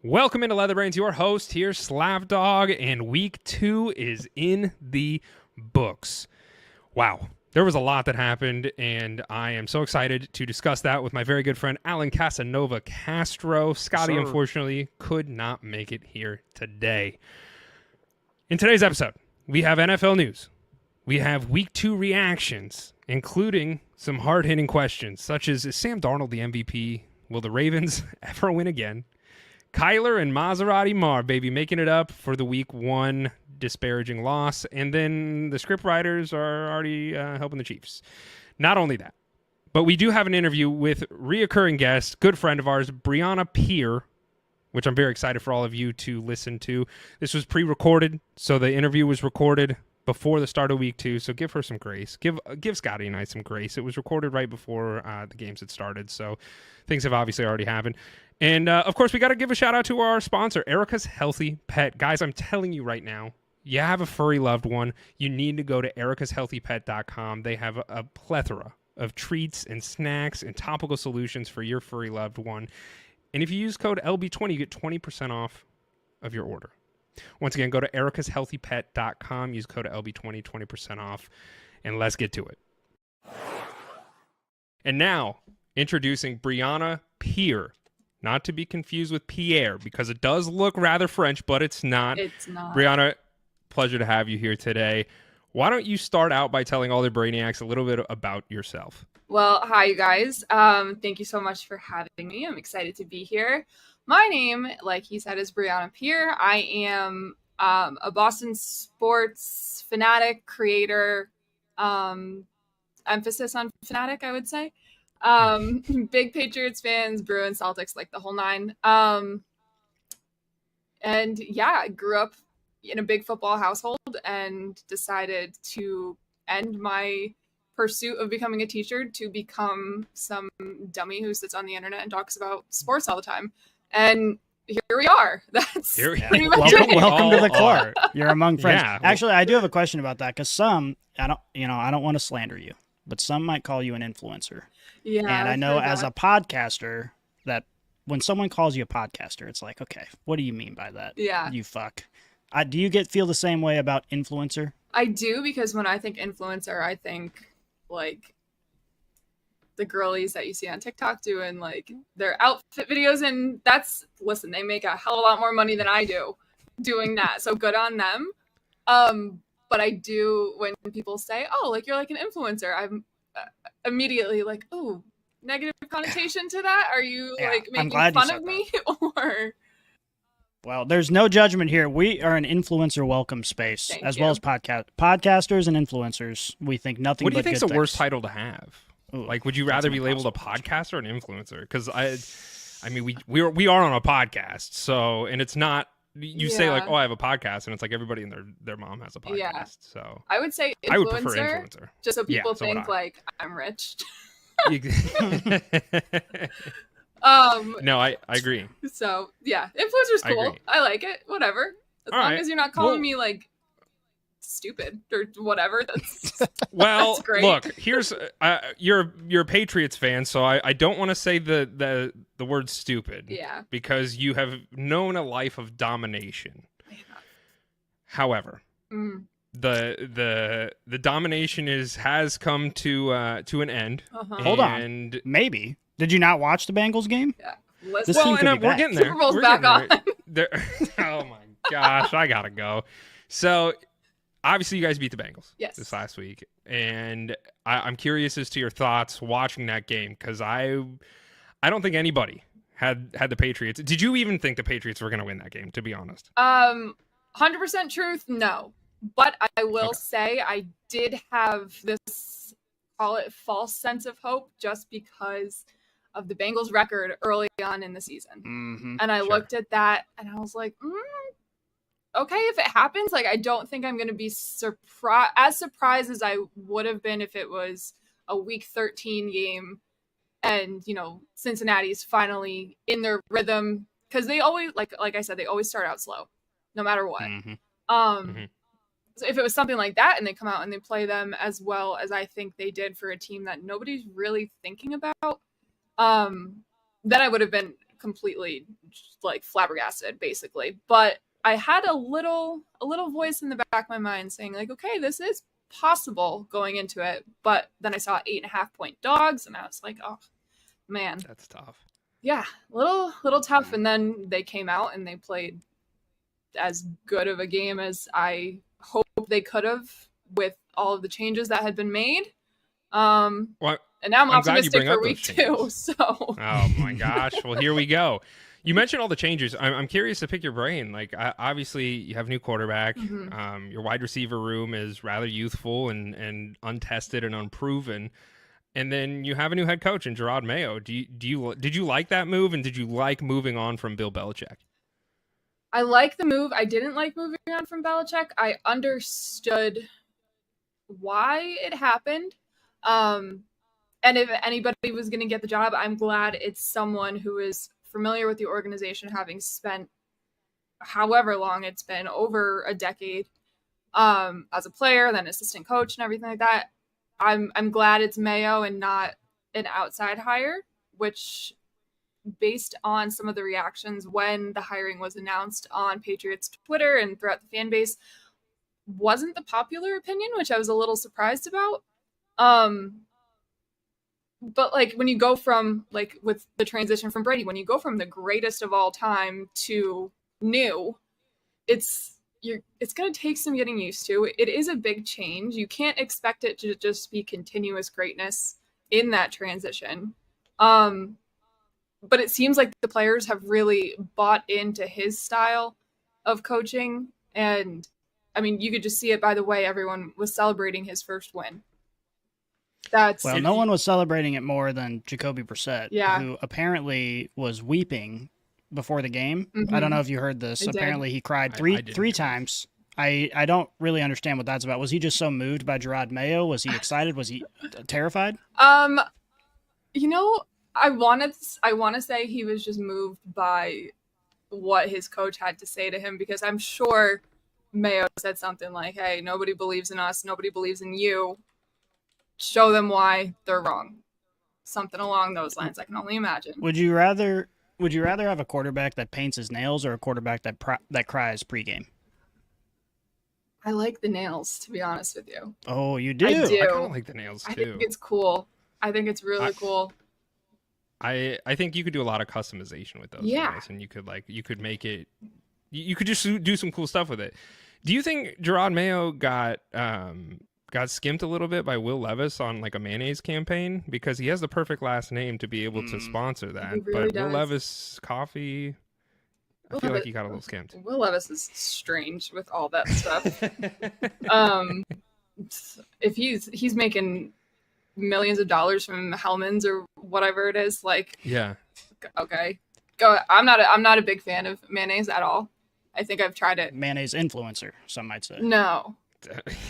Welcome into LeatherBrainz, your host here, Slapdog, and week 2 is in the books. Wow, there was a lot that happened, and I am so excited to discuss that with my very good friend, Alan Casanova Castro. Scotty, unfortunately, could not make it here today. In today's episode, we have NFL news. We have week 2 reactions, including some hard-hitting questions, such as, is Sam Darnold the MVP? Will the Ravens ever win again? Kyler and Maserati Mar, baby, making it up for the week 1 disparaging loss. And then the scriptwriters are already helping the Chiefs. Not only that, but we do have an interview with reoccurring guest, good friend of ours, Brianna Pirre, which I'm very excited for all of you to listen to. This was pre-recorded, so the interview was recorded before the start of week 2, so give her some grace. Give Scotty and I some grace. It was recorded right before the games had started, so things have obviously already happened. And, of course, we got to give a shout-out to our sponsor, Erica's Healthy Pet. Guys, I'm telling you right now, you have a furry loved one, you need to go to ericashealthypet.com. They have a plethora of treats and snacks and topical solutions for your furry loved one. And if you use code LB20, you get 20% off of your order. Once again, go to ericashealthypet.com, use code LB20, 20% off, and let's get to it. And now, introducing Brianna Pirre. Not to be confused with Pierre, because it does look rather French, but it's not. It's not. Brianna, pleasure to have you here today. Why don't you start out by telling all the Brainiacs a little bit about yourself? Well, hi, you guys. Thank you so much for having me. I'm excited to be here. My name, like he said, is Brianna Pirre. I am a Boston sports fanatic, creator, emphasis on fanatic, I would say. Big Patriots fans, Bruins, Celtics, like the whole nine. And yeah, I grew up in a big football household and decided to end my pursuit of becoming a teacher to become some dummy who sits on the internet and talks about sports all the time. And here we are. That's pretty much it. Welcome to the court. You're among friends. Yeah. Actually, I do have a question about that, because some, I don't want to slander you, but some might call you an influencer. Yeah, and I know as a podcaster that when someone calls you a podcaster, it's like, okay, what do you mean by that? Yeah. You fuck. Do you feel the same way about influencer? I do, because when I think influencer, I think like the girlies that you see on TikTok doing like their outfit videos, and listen, they make a hell of a lot more money than I do doing that. So good on them. But I do, when people say, oh, like you're like an influencer, I'm immediately like, oh, negative connotation to that? Are you like making fun of me? Or well, there's no judgment here. We are an influencer welcome space, well as podcasters and influencers. We think nothing. What do you but think's good the worst things. title to have? Ooh, like, would you rather be labeled a podcaster or an influencer? Because I mean, we are on a podcast, so, and it's not. You say like, oh, I have a podcast, and it's like everybody and their mom has a podcast. Yeah. So I would say influencer, I would prefer influencer, just so people think like I'm rich. No, I agree. So yeah, influencer's cool. I like it. Whatever, as long as you're not calling me like stupid or whatever. That's great. Look, here's you're a Patriots fan, so I don't want to say the word stupid. Yeah. Because you have known a life of domination. However, the domination has come to an end. Hold on. Maybe. Did you not watch the Bengals game? Yeah. We're getting there. Super Bowl's back on. Oh my gosh, I gotta go. So obviously, you guys beat the Bengals this last week, and I'm curious as to your thoughts watching that game, because I don't think anybody had the Patriots. Did you even think the Patriots were going to win that game, to be honest? 100% truth, no. But I will say I did have this, call it false sense of hope, just because of the Bengals record early on in the season. Mm-hmm. And I looked at that, and I was like, okay, if it happens, like, I don't think I'm going to be surprised as I would have been if it was a week 13 game and, Cincinnati's finally in their rhythm, because they always, like I said, they always start out slow, no matter what. So if it was something like that and they come out and they play them as well as I think they did for a team that nobody's really thinking about, then I would have been completely like flabbergasted, basically. But I had a little voice in the back of my mind saying like, okay, this is possible going into it. But then I saw 8.5 point dogs, and I was like, oh man, That's tough. Yeah, little tough. And then they came out and they played as good of a game as I hope they could have with all of the changes that had been made. Well, and now I'm optimistic for week changes. 2. So. Oh my gosh! Well, here we go. You mentioned all the changes. I'm curious to pick your brain. Like, obviously, you have a new quarterback. Mm-hmm. Your wide receiver room is rather youthful and untested and unproven. And then you have a new head coach in Gerard Mayo. Did you like that move, and did you like moving on from Bill Belichick? I like the move. I didn't like moving on from Belichick. I understood why it happened. And if anybody was going to get the job, I'm glad it's someone who is familiar with the organization, having spent however long it's been, over a decade, as a player, then assistant coach and everything like that. I'm glad it's Mayo and not an outside hire, which, based on some of the reactions when the hiring was announced on Patriots Twitter and throughout the fan base, wasn't the popular opinion, which I was a little surprised about. But like when you go from, like with the transition from Brady, when you go from the greatest of all time to new, it's going to take some getting used to. It is a big change. You can't expect it to just be continuous greatness in that transition. But it seems like the players have really bought into his style of coaching. And I mean, you could just see it by the way everyone was celebrating his first win. Well, no one was celebrating it more than Jacoby Brissett, Yeah. who apparently was weeping before the game. Mhm. I don't know if you heard this. I did. Apparently he cried I didn't. three times. I don't really understand what that's about. Was he just so moved by Gerard Mayo? Was he excited? Was he terrified? You know, I want to say he was just moved by what his coach had to say to him, because I'm sure Mayo said something like, hey, nobody believes in us, nobody believes in you. Show them why they're wrong. Something along those lines. I can only imagine. Would you rather have a quarterback that paints his nails or a quarterback that cries pregame? I like the nails, to be honest with you. Oh, you do? I do. I kind of like the nails too. I think it's cool. I think it's really cool. I think you could do a lot of customization with those nails, and you could make it. You could just do some cool stuff with it. Do you think Gerard Mayo got skimped a little bit by Will Levis on like a mayonnaise campaign, because he has the perfect last name to be able to sponsor that? He really does. Will Levis coffee, I feel like he got a little skimped. Will Levis is strange with all that stuff. If he's making millions of dollars from Hellman's or whatever it is, like, yeah, okay, go. I'm not a big fan of mayonnaise at all. I think I've tried it. Mayonnaise influencer, some might say. No.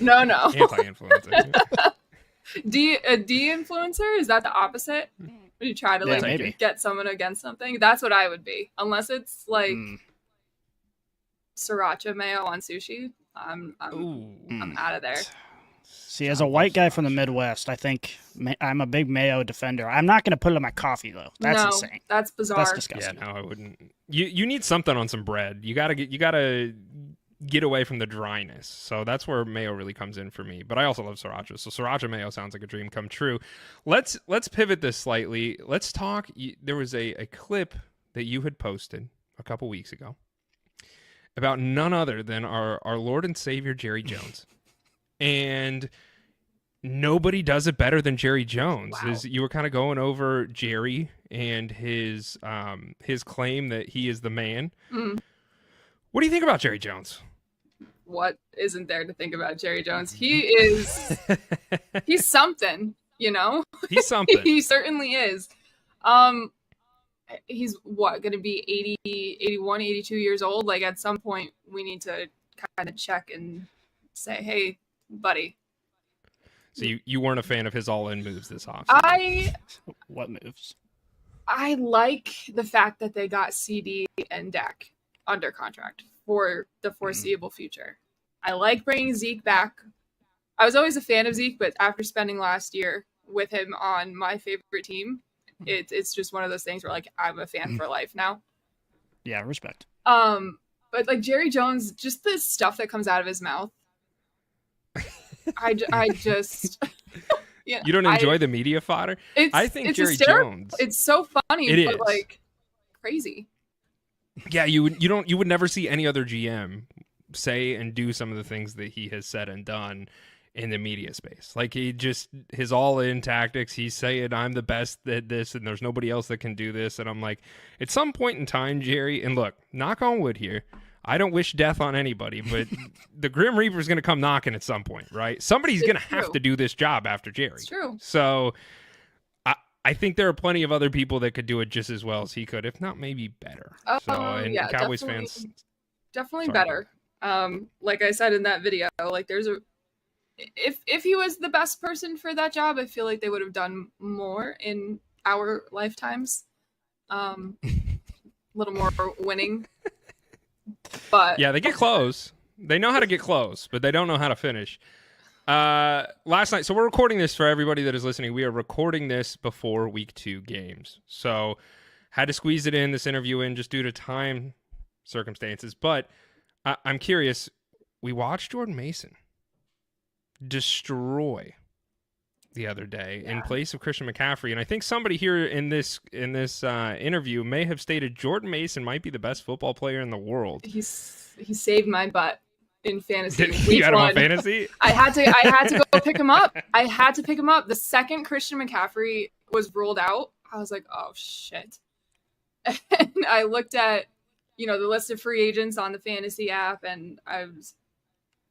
Anti-influencer. De-influencer, is that the opposite? When you try to get someone against something, that's what I would be. Unless it's like sriracha mayo on sushi, I'm out of there. See, as a white guy from the Midwest, I think I'm a big mayo defender. I'm not going to put it on my coffee though. That's insane. That's bizarre. That's disgusting. Yeah, no, I wouldn't. You need something on some bread. You gotta get away from the dryness. So that's where mayo really comes in for me. But I also love sriracha. So sriracha mayo sounds like a dream come true. Let's pivot this slightly. Let's talk. There was a clip that you had posted a couple weeks ago about none other than our Lord and Savior Jerry Jones. And nobody does it better than Jerry Jones. Wow. You were kind of going over Jerry and his claim that he is the man. What do you think about Jerry Jones? What isn't there to think about Jerry Jones? He's something, you know? He's something. He certainly is. He's going to be 80, 81, 82 years old. Like, at some point we need to kind of check and say, hey, buddy. So you weren't a fan of his all-in moves this offseason? What moves? I like the fact that they got CD and Dak under contract for the foreseeable future. I like bringing Zeke back. I was always a fan of Zeke, but after spending last year with him on my favorite team, it's just one of those things where like I'm a fan for life now. Yeah, respect. But like Jerry Jones, just the stuff that comes out of his mouth, I just yeah. You don't enjoy the media fodder? I think it's Jerry hysterical. Jones. It's so funny, It but is. like crazy. Yeah, you would never see any other GM say and do some of the things that he has said and done in the media space. Like his all-in tactics, he's saying I'm the best at this and there's nobody else that can do this. And I'm like, at some point in time, Jerry, and look, knock on wood here, I don't wish death on anybody, but the Grim Reaper is going to come knocking at some point, right? Somebody's going to have to do this job after Jerry. It's true. So I think there are plenty of other people that could do it just as well as he could, if not maybe better. Yeah, Cowboys fans, definitely better. Like I said in that video, like if he was the best person for that job, I feel like they would have done more in our lifetimes. A little more winning. But yeah, they get close. They know how to get close, but they don't know how to finish. Last night, so we're recording this for everybody that is listening. We are recording this before week 2 games. So had to squeeze it in, this interview in, just due to time circumstances. But I'm curious, we watched Jordan Mason destroy the other day in place of Christian McCaffrey, and I think somebody here in this interview may have stated Jordan Mason might be the best football player in the world. He saved my butt in fantasy. You had him on fantasy? I had to go pick him up. I had to pick him up. The second Christian McCaffrey was ruled out, I was like, oh shit. And I looked at the list of free agents on the fantasy app, and I was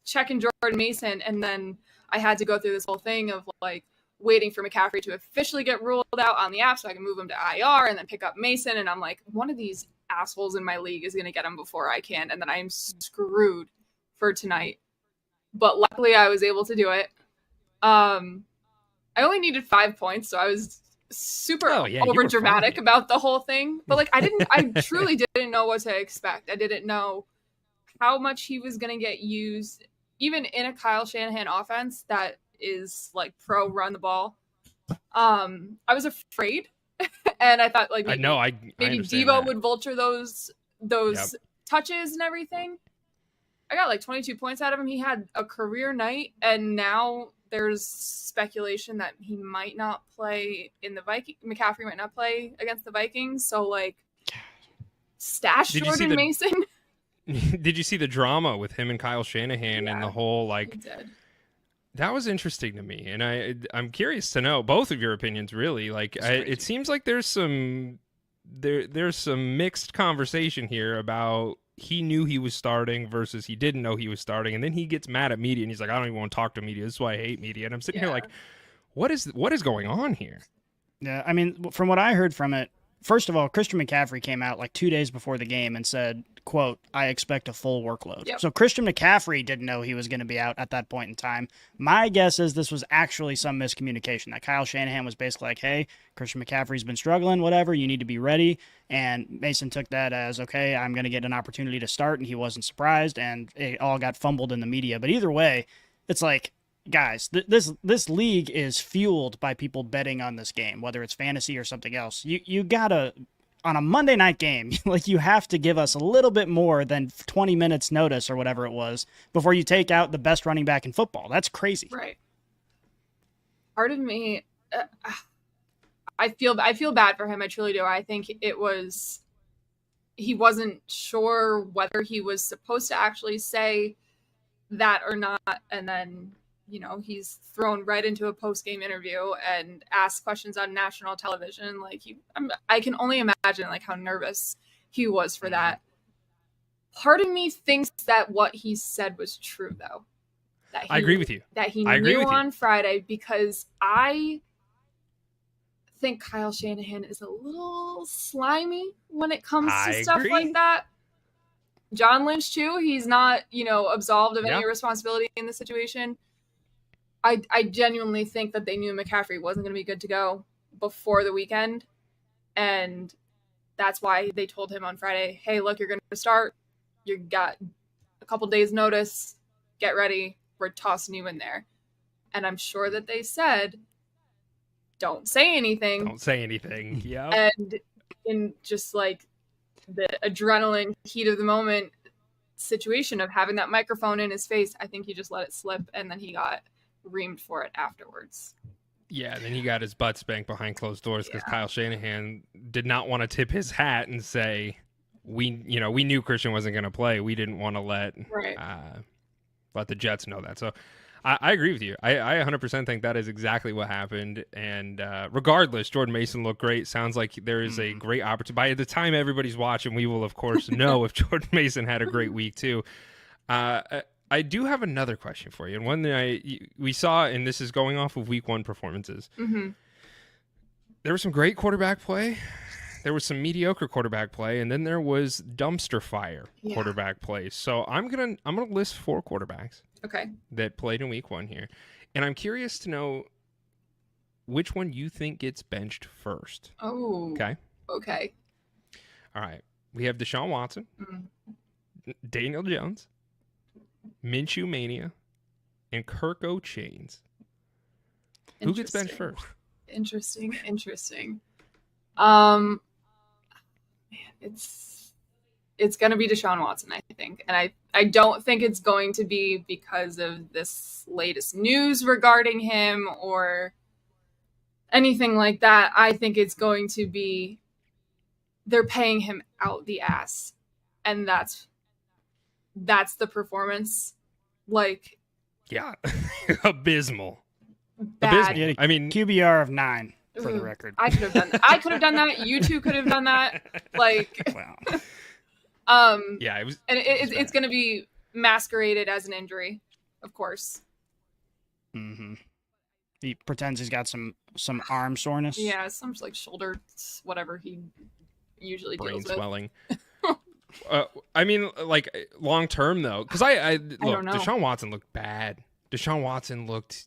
checking Jordan Mason, and then I had to go through this whole thing of like waiting for McCaffrey to officially get ruled out on the app so I can move him to IR and then pick up Mason. And I'm like, one of these assholes in my league is going to get him before I can. And then I am screwed for tonight. But luckily I was able to do it. I only needed 5 points, so I was super over dramatic about the whole thing. But like, I truly didn't know what to expect. I didn't know how much he was going to get used, even in a Kyle Shanahan offense that is like pro run the ball. I was afraid, and I thought like maybe Devo that would vulture those touches and everything. I got like 22 points out of him. He had a career night, and now there's speculation that he might not play in the Vikings. McCaffrey might not play against the Vikings. So like, stash Jordan Mason. Did you see the drama with him and Kyle Shanahan and the whole like? That was interesting to me, and I'm curious to know both of your opinions. Really, like it seems like there's some mixed conversation here about he knew he was starting versus he didn't know he was starting, and then he gets mad at media and he's like, I don't even want to talk to media. This is why I hate media. And I'm sitting here like, what is going on here? Yeah, I mean, from what I heard from it, first of all, Christian McCaffrey came out like 2 days before the game and said, quote, I expect a full workload. Yep. So Christian McCaffrey didn't know he was going to be out at that point in time. My guess is this was actually some miscommunication, that Kyle Shanahan was basically like, hey, Christian McCaffrey's been struggling, whatever, you need to be ready. And Mason took that as, okay, I'm going to get an opportunity to start, and he wasn't surprised, and it all got fumbled in the media. But either way, it's like, guys, this league is fueled by people betting on this game, whether it's fantasy or something else. You gotta, on a Monday night game, like you have to give us a little bit more than 20 minutes notice or whatever it was before you take out the best running back in football. That's crazy. Right. Part of me, I feel bad for him. I truly do. I think he wasn't sure whether he was supposed to actually say that or not, and then he's thrown right into a post-game interview and asked questions on national television. Like I can only imagine like how nervous he was for that. Part of me thinks that what he said was true, though. I agree with you. That he knew on Friday, because I think Kyle Shanahan is a little slimy when it comes to stuff like that. John Lynch too. He's not, absolved of any responsibility in the situation. I genuinely think that they knew McCaffrey wasn't going to be good to go before the weekend. And that's why they told him on Friday, hey, look, you're going to start. You got a couple days notice. Get ready. We're tossing you in there. And I'm sure that they said, don't say anything. Don't say anything. Yeah. And in just like the adrenaline heat of the moment situation of having that microphone in his face, I think he just let it slip, and then he got reamed for it afterwards. Yeah, then he got his butt spanked behind closed doors because Kyle Shanahan did not want to tip his hat and say, we knew Christian wasn't going to play. We didn't want to let the Jets know that. So I agree with you. I 100% think that is exactly what happened. And regardless, Jordan Mason looked great. Sounds like there is a great opportunity. By the time everybody's watching, we will, of course, know if Jordan Mason had a great week too. I do have another question for you. And one that we saw, and this is going off of week 1 performances. Mm-hmm. There was some great quarterback play. There was some mediocre quarterback play, and then there was dumpster fire quarterback play. So I'm gonna list 4 quarterbacks that played in week 1 here. And I'm curious to know which one you think gets benched first. Oh. Okay. Okay. All right. We have Deshaun Watson, Daniel Jones, Minshew Mania, and Kirk O'Chains. Who gets benched first? Interesting. It's going to be Deshaun Watson, I think. And I don't think it's going to be because of this latest news regarding him or anything like that. I think it's going to be they're paying him out the ass. And that's the performance. Like, yeah, abysmal. Bad. Abysmal. I mean, QBR of 9 for the record. I could have done that. I could have done that. You two could have done that. Like, wow. Yeah, it was. And it's going to be masqueraded as an injury, of course. Mm-hmm. He pretends he's got some arm soreness. Yeah, some like shoulder, whatever he usually brain deals with. swelling. I mean, like long term though, because I look, Deshaun Watson looked bad. Deshaun Watson looked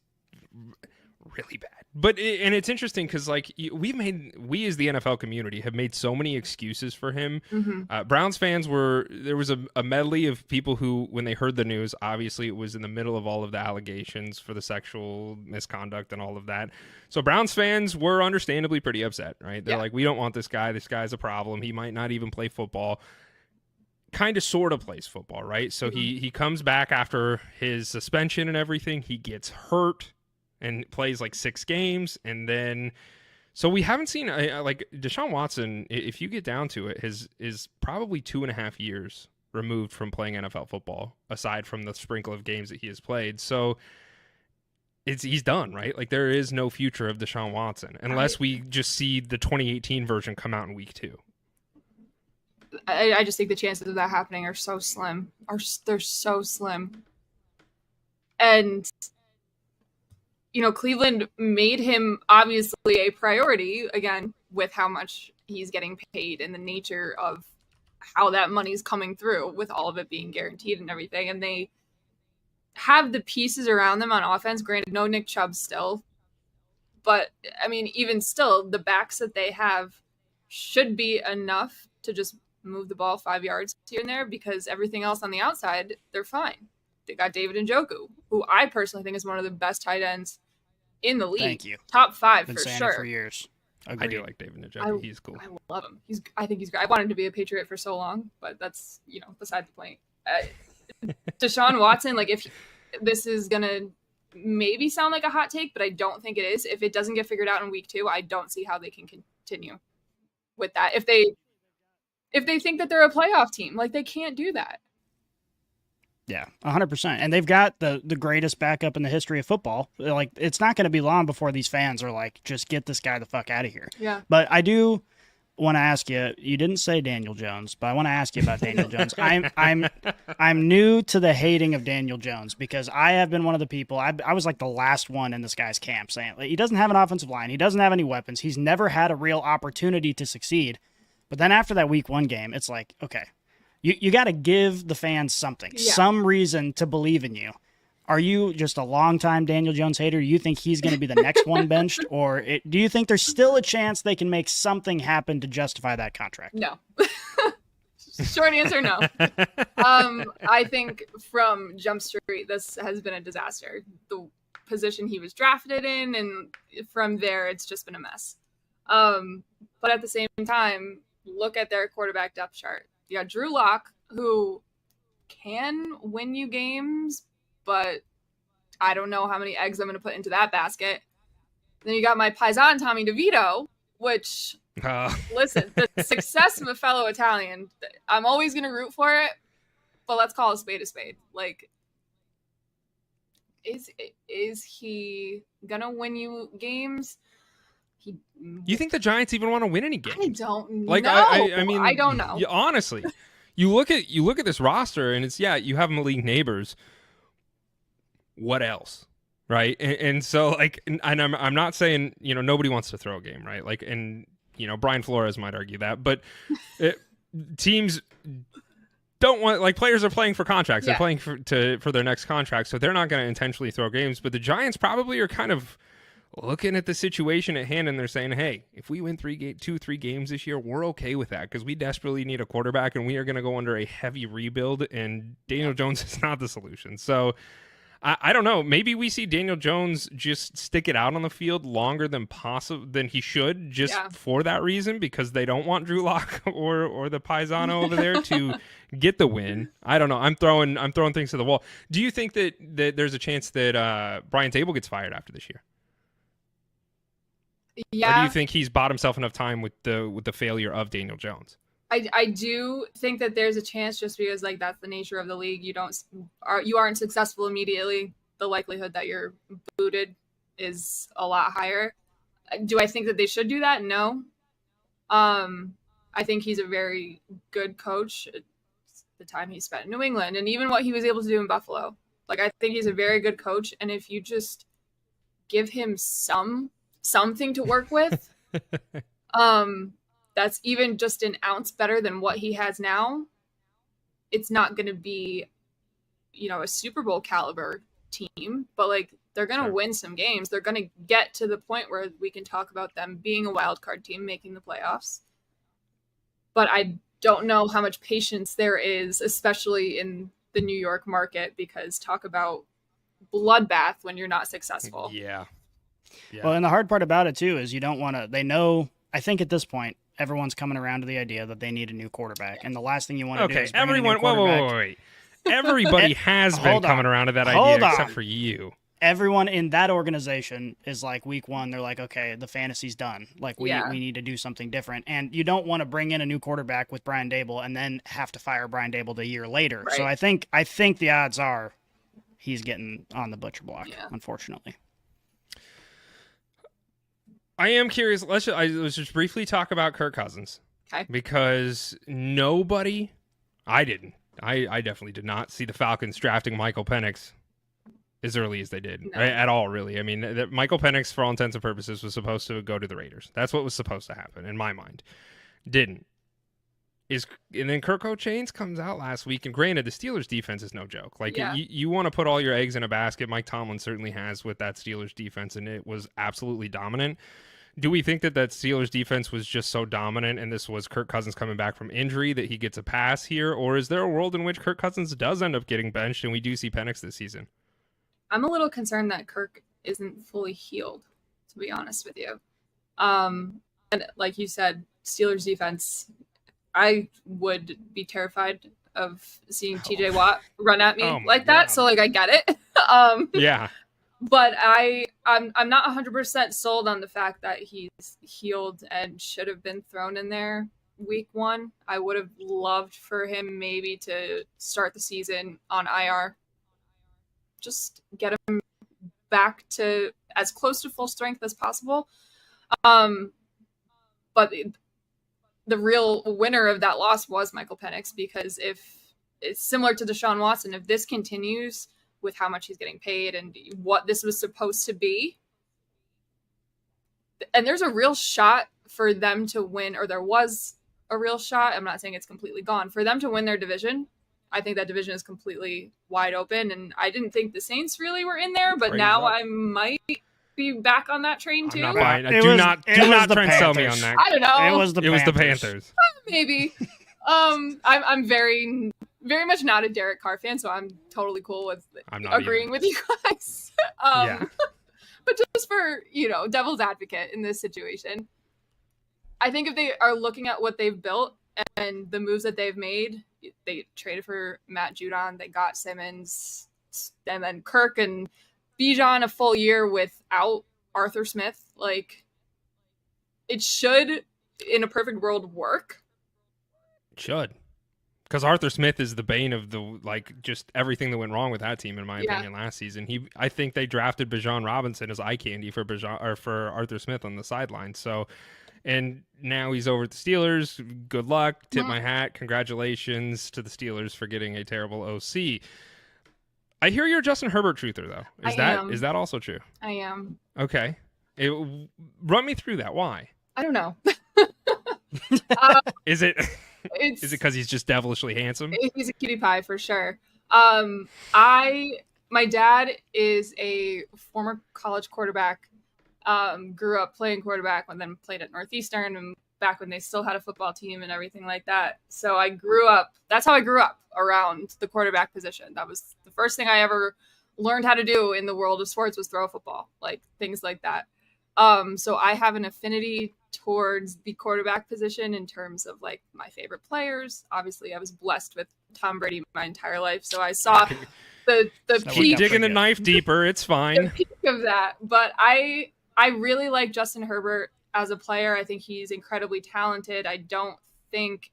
really bad. But it's interesting because like we as the NFL community have made so many excuses for him. Mm-hmm. Browns fans there was a medley of people who, when they heard the news, obviously it was in the middle of all of the allegations for the sexual misconduct and all of that. So Browns fans were understandably pretty upset, right? They're like, we don't want this guy. This guy's a problem. He might not even play football. Kind of sort of plays football, right? So he comes back after his suspension and everything. He gets hurt and plays like 6 games, and then so we haven't seen like Deshaun Watson, if you get down to it, is probably 2.5 years removed from playing NFL football, aside from the sprinkle of games that he has played. So he's done, right? Like there is no future of Deshaun Watson unless we just see the 2018 version come out in week 2. I just think the chances of that happening are so slim. They're so slim. And Cleveland made him obviously a priority, again, with how much he's getting paid and the nature of how that money's coming through, with all of it being guaranteed and everything. And they have the pieces around them on offense. Granted, no Nick Chubb still. But, I mean, even still, the backs that they have should be enough to just move the ball 5 yards here and there, because everything else on the outside, they're fine. They got David Njoku, who I personally think is one of the best tight ends in the league. Thank you. Top 5 Been for saying sure. It for years. Agreed. I do like David Njoku. He's cool. I love him. I think he's great. I wanted him to be a Patriot for so long, but that's beside the point. Deshaun Watson, like if this is gonna maybe sound like a hot take, but I don't think it is. If it doesn't get figured out in week 2, I don't see how they can continue with that. If they think that they're a playoff team, like they can't do that. Yeah, 100%. And they've got the greatest backup in the history of football. Like, it's not going to be long before these fans are like, just get this guy the fuck out of here. Yeah. But I do want to ask you didn't say Daniel Jones, but I want to ask you about Daniel Jones. I'm new to the hating of Daniel Jones because I have been one of the people, I was like the last one in this guy's camp saying, like, he doesn't have an offensive line. He doesn't have any weapons. He's never had a real opportunity to succeed. But then after that week 1 game, it's like, okay, you got to give the fans something, some reason to believe in you. Are you just a longtime Daniel Jones hater? Do you think he's going to be the next one benched? Or do you think there's still a chance they can make something happen to justify that contract? No. Short answer, no. I think from Jump Street, this has been a disaster. position he was drafted in, and from there it's just been a mess. But at the same time, look at their quarterback depth chart. You got Drew Lock, who can win you games, but I don't know how many eggs I'm going to put into that basket. Then you got my paisan Tommy DeVito, which, listen, the success of a fellow Italian, I'm always going to root for it, but let's call a spade a spade. Like, is he going to win you games? You think the Giants even want to win any games? I don't know. Like, I mean, I don't know. Honestly, you look at this roster, and it's, you have Malik Neighbors. What else, right? And so, like, and I'm not saying nobody wants to throw a game, right? Like, and Brian Flores might argue that, but teams don't want, like, players are playing for contracts. They're playing for their next contract, so they're not going to intentionally throw games. But the Giants probably are kind of looking at the situation at hand, and they're saying, hey, if we win 2-3 games this year, we're okay with that because we desperately need a quarterback, and we are going to go under a heavy rebuild, and Daniel Jones is not the solution. So I don't know. Maybe we see Daniel Jones just stick it out on the field longer than he should, just for that reason, because they don't want Drew Lock or the Paisano over there to get the win. I don't know. I'm throwing things to the wall. Do you think that there's a chance that Brian Table gets fired after this year? Yeah. Or do you think he's bought himself enough time with the failure of Daniel Jones? I do think that there's a chance, just because, like, that's the nature of the league. You aren't successful immediately. The likelihood that you're booted is a lot higher. Do I think that they should do that? No. I think he's a very good coach. It's the time he spent in New England, and even what he was able to do in Buffalo. Like, I think he's a very good coach, and if you just give him something to work with, that's even just an ounce better than what he has now, it's not going to be, a Super Bowl caliber team, but, like, they're going to win some games. They're going to get to the point where we can talk about them being a wild card team, making the playoffs. But I don't know how much patience there is, especially in the New York market, because talk about bloodbath when you're not successful. Yeah. Well, and the hard part about it too is you don't want to. They know. I think at this point, everyone's coming around to the idea that they need a new quarterback, and the last thing you want to do is bring in a new quarterback. Wait. Everybody has been coming around to that idea, except for you. Everyone in that organization is like, week one, they're like, okay, the fantasy's done. Like, we need to do something different. And you don't want to bring in a new quarterback with Brian Daboll and then have to fire Brian Daboll the year later. Right. So I think the odds are he's getting on the butcher block, unfortunately. I am curious. Let's just briefly talk about Kirk Cousins. Okay. Because I definitely did not see the Falcons drafting Michael Penix as early as they did, right? At all, really. I mean, Michael Penix, for all intents and purposes, was supposed to go to the Raiders. That's what was supposed to happen, in my mind. Didn't. And then Kirk Chainz comes out last week, and granted, the Steelers' defense is no joke. Like, you want to put all your eggs in a basket. Mike Tomlin certainly has with that Steelers' defense, and it was absolutely dominant. Do we think that Steelers defense was just so dominant and this was Kirk Cousins coming back from injury that he gets a pass here? Or is there a world in which Kirk Cousins does end up getting benched and we do see Penix this season? I'm a little concerned that Kirk isn't fully healed, to be honest with you. And like you said, Steelers defense, I would be terrified of seeing TJ Watt run at me like that. God. So, like, I get it. Yeah. But I'm not 100% sold on the fact that he's healed and should have been thrown in there week one. I would have loved for him maybe to start the season on IR. Just get him back to as close to full strength as possible. But the real winner of that loss was Michael Penix, because if it's similar to Deshaun Watson, if this continues with how much he's getting paid and what this was supposed to be. And there's a real shot for them to win, or there was a real shot. I'm not saying it's completely gone for them to win their division. I think that division is completely wide open. And I didn't think the Saints really were in there, but now I might be back on that train too. I'm not buying. Do not try and sell me on that. I don't know. It was the Panthers. Maybe. I'm very, very much not a Derek Carr fan, so I'm totally cool with agreeing with you guys. But just for, devil's advocate in this situation, I think if they are looking at what they've built and the moves that they've made, they traded for Matt Judon, they got Simmons, and then Kirk and Bijan a full year without Arthur Smith. Like, it should, in a perfect world, work. It should. Because Arthur Smith is the bane of just everything that went wrong with that team, in my opinion, last season. I think they drafted Bijan Robinson as eye candy for Arthur Smith on the sideline. So, and now he's over at the Steelers. Good luck. Tip my hat. Congratulations to the Steelers for getting a terrible OC. I hear you're a Justin Herbert truther, though. Is that also true? I am. Okay. Run me through that. Why? I don't know. Is it because he's just devilishly handsome? He's a cutie pie for sure. My dad is a former college quarterback. Grew up playing quarterback and then played at Northeastern and back when they still had a football team and everything like that. So that's how I grew up around the quarterback position. That was the first thing I ever learned how to do in the world of sports, was throw a football, like things like that. So I have an affinity towards the quarterback position in terms of like my favorite players. Obviously, I was blessed with Tom Brady my entire life, so I saw the peak. Digging the knife deeper, it's fine. The peak of that, but I really like Justin Herbert as a player. I think he's incredibly talented. I don't think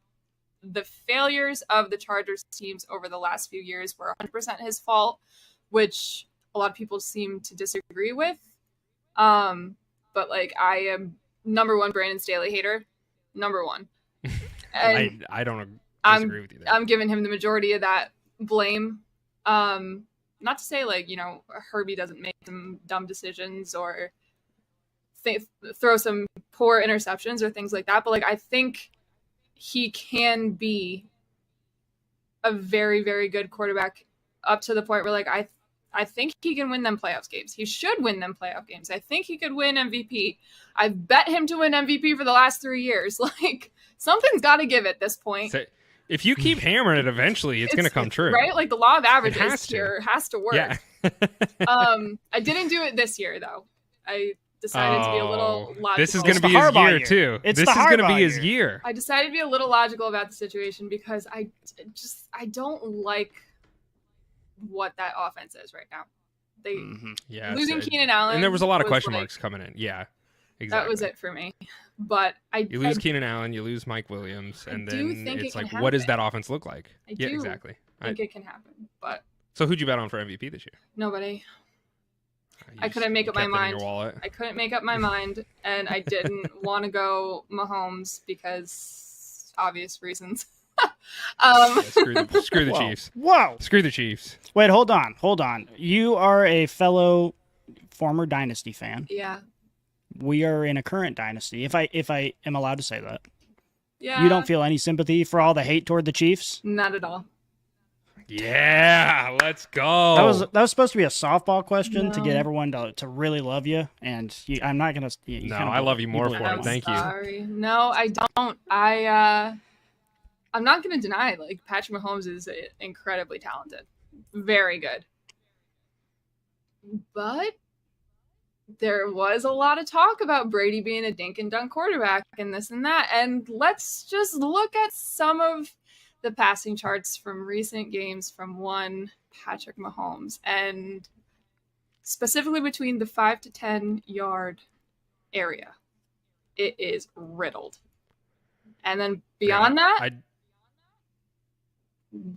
the failures of the Chargers teams over the last few years were 100% his fault, which a lot of people seem to disagree with. But like, I am number one Brandon Staley hater, number one. And I don't disagree with you there. I'm giving him the majority of that blame. Not to say like, Herbie doesn't make some dumb decisions or throw some poor interceptions or things like that, but like, I think he can be a very, very good quarterback up to the point where like, I think he can win them playoffs games. He should win them playoff games. I think he could win MVP. I've bet him to win MVP for the last 3 years. Like, something's got to give at this point. So if you keep hammering it, eventually it's going to come true. Right? Like, the law of averages here has to work. Yeah. I didn't do it this year, though. I decided to be a little logical. This is going to be his year, too. This is going to be his year. I decided to be a little logical about the situation because I don't like what that offense is right now. They losing Keenan Allen, and there was a lot of question marks coming in. Yeah, exactly. That was it for me. But you lose Keenan Allen, you lose Mike Williams, and then it's like, what does that offense look like? I think it can happen. But so who'd you bet on for MVP this year? Nobody. I couldn't make up my mind. I couldn't make up my mind, and I didn't want to go Mahomes because obvious reasons. Screw the Chiefs. Whoa. Screw the Chiefs. Wait, hold on. You are a fellow former Dynasty fan. Yeah. We are in a current Dynasty. If I am allowed to say that. Yeah. You don't feel any sympathy for all the hate toward the Chiefs? Not at all. Yeah, let's go. That was supposed to be a softball question to get everyone to really love you, and I'm not gonna. I love you more for it. Thank you. Sorry, no, I don't. I'm not going to deny, like, Patrick Mahomes is incredibly talented. Very good. But there was a lot of talk about Brady being a dink and dunk quarterback and this and that. And let's just look at some of the passing charts from recent games from one Patrick Mahomes. And specifically between the 5 to 10 yard area, it is riddled. And then beyond that...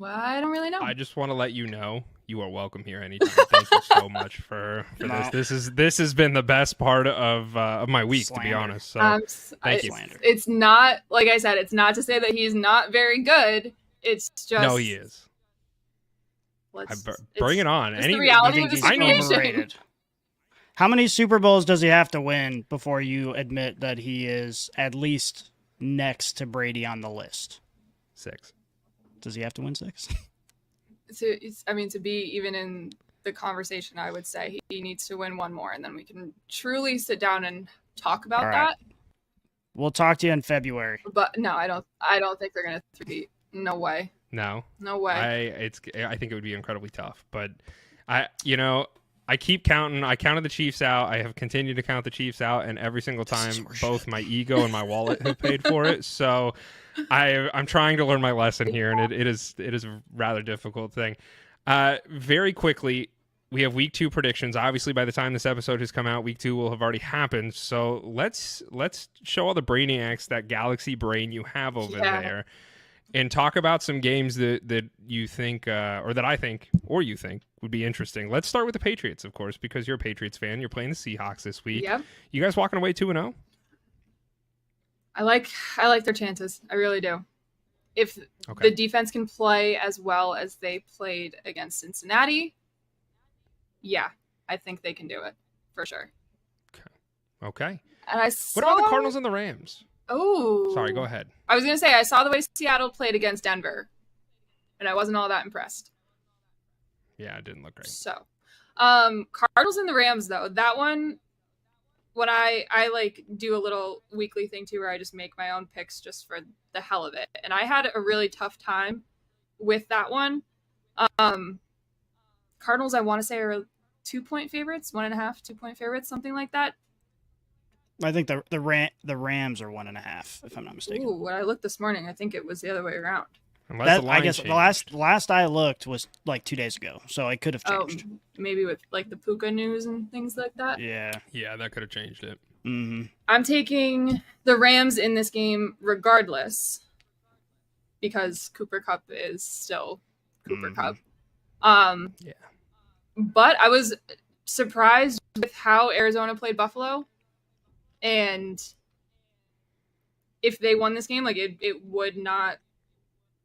I don't really know. I just want to let you know you are welcome here anytime. Thank you so much for this. This has been the best part of my week, to be honest. So thank you. It's not, like I said, it's not to say that he's not very good. It's just no, he is. Bring it on. It's the reality of the situation. How many Super Bowls does he have to win before you admit that he is at least next to Brady on the list? 6. Does he have to win 6? To be even in the conversation, I would say he needs to win one more, and then we can truly sit down and talk about that. We'll talk to you in February. But no, I don't think they're gonna 3-peat. No way. No. No way. I think it would be incredibly tough, but I keep counting. I counted the Chiefs out. I have continued to count the Chiefs out, and every single time, both my ego and my wallet have paid for it. So I'm trying to learn my lesson here, and it is a rather difficult thing. Very quickly, we have week 2 predictions. Obviously, by the time this episode has come out, week 2 will have already happened. So let's show all the brainiacs that galaxy brain you have over there, and talk about some games that you think, or that I think, or you think would be interesting. Let's start with the Patriots, of course, because you're a Patriots fan. You're playing the Seahawks this week. Yep. You guys walking away 2-0? I like their chances. I really do. If the defense can play as well as they played against Cincinnati, yeah, I think they can do it for sure. Okay. And what about the Cardinals and the Rams? Oh, sorry, go ahead. I was going to say, I saw the way Seattle played against Denver, and I wasn't all that impressed. Yeah, it didn't look great. So, Cardinals and the Rams, though, that one, when I like do a little weekly thing too, where I just make my own picks just for the hell of it. And I had a really tough time with that one. Cardinals, I want to say, are 2-point favorites, 1.5, 2-point favorites, something like that. I think the Rams are 1.5, if I'm not mistaken. Ooh, when I looked this morning, I think it was the other way around. I guess the last I looked was like 2 days ago, so it could have changed. Maybe with like the Puka news and things like that. Yeah, that could have changed it. Mm-hmm. I'm taking the Rams in this game regardless, because Cooper Kupp is still Cooper Kupp. Yeah. But I was surprised with how Arizona played Buffalo. And if they won this game, like it would not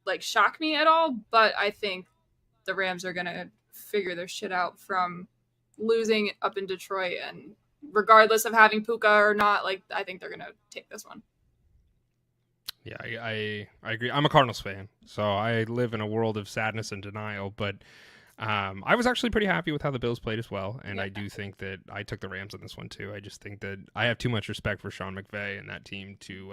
like shock me at all. But I think the Rams are gonna figure their shit out from losing up in Detroit, and regardless of having Puka or not, like I think they're gonna take this one. Yeah, I agree. I'm a Cardinals fan, so I live in a world of sadness and denial. But I was actually pretty happy with how the Bills played as well, and I do think that I took the Rams on this one too. I just think that I have too much respect for Sean McVay and that team to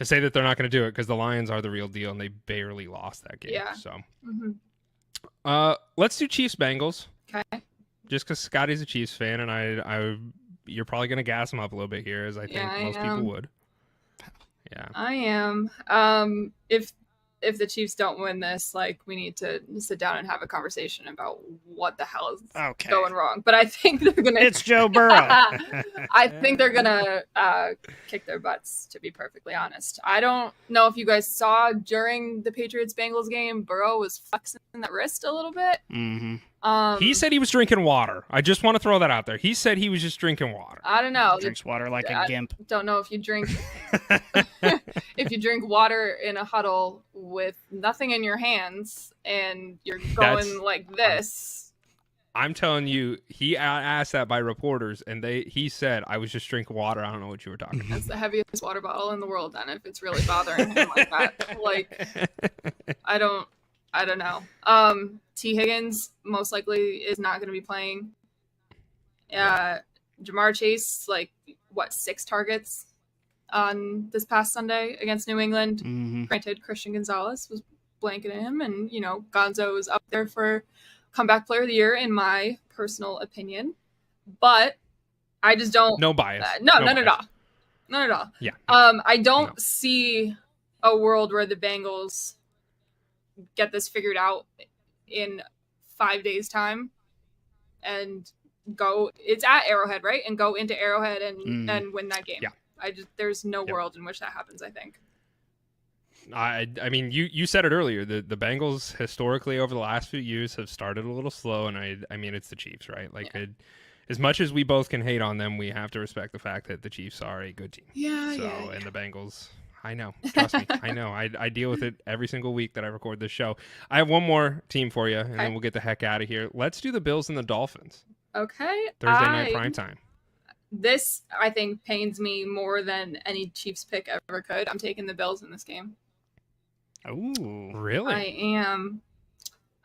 say that they're not going to do it, because the Lions are the real deal, and they barely lost that game. Yeah. So, Mm-hmm. Let's do Chiefs Bengals. Okay. Just because Scotty's a Chiefs fan, and you're probably going to gas him up a little bit here, as I think most people would. Yeah. I am. If the Chiefs don't win this, like, we need to sit down and have a conversation about what the hell is going wrong. But I think they're gonna. It's Joe Burrow. I think they're gonna kick their butts, to be perfectly honest. I don't know if you guys saw during the Patriots-Bengals game, Burrow was flexing that wrist a little bit. Mm-hmm. He said he was drinking water. I just want to throw that out there. He said he was just drinking water. I don't know. Drinks water like a gimp. Don't know if you drink if you drink water in a huddle with nothing in your hands and you're going like this. I'm telling you, he asked that by reporters, and he said, I was just drinking water. I don't know what you were talking about. That's the heaviest water bottle in the world, then, if it's really bothering him like that. Like, I don't know. T. Higgins most likely is not going to be playing. Jamar Chase, 6 targets on this past Sunday against New England. Mm-hmm. Granted, Christian Gonzalez was blanketing him, and, Gonzo was up there for comeback player of the year, in my personal opinion. But I just don't. No bias. None at all. None at all. Yeah. I don't see a world where the Bengals get this figured out in 5 days' time and go. It's at Arrowhead, right? And go into Arrowhead and win that game. Yeah. There's no world in which that happens, I think. I mean, you said it earlier. The Bengals historically over the last few years have started a little slow, and I mean, it's the Chiefs, right? As much as we both can hate on them, we have to respect the fact that the Chiefs are a good team. Yeah. And the Bengals, I know. Trust me, I know. I deal with it every single week that I record this show. I have one more team for you, and then we'll get the heck out of here. Let's do the Bills and the Dolphins. Okay. Thursday night primetime. This, I think, pains me more than any Chiefs pick ever could. I'm taking the Bills in this game. Oh, really? I am.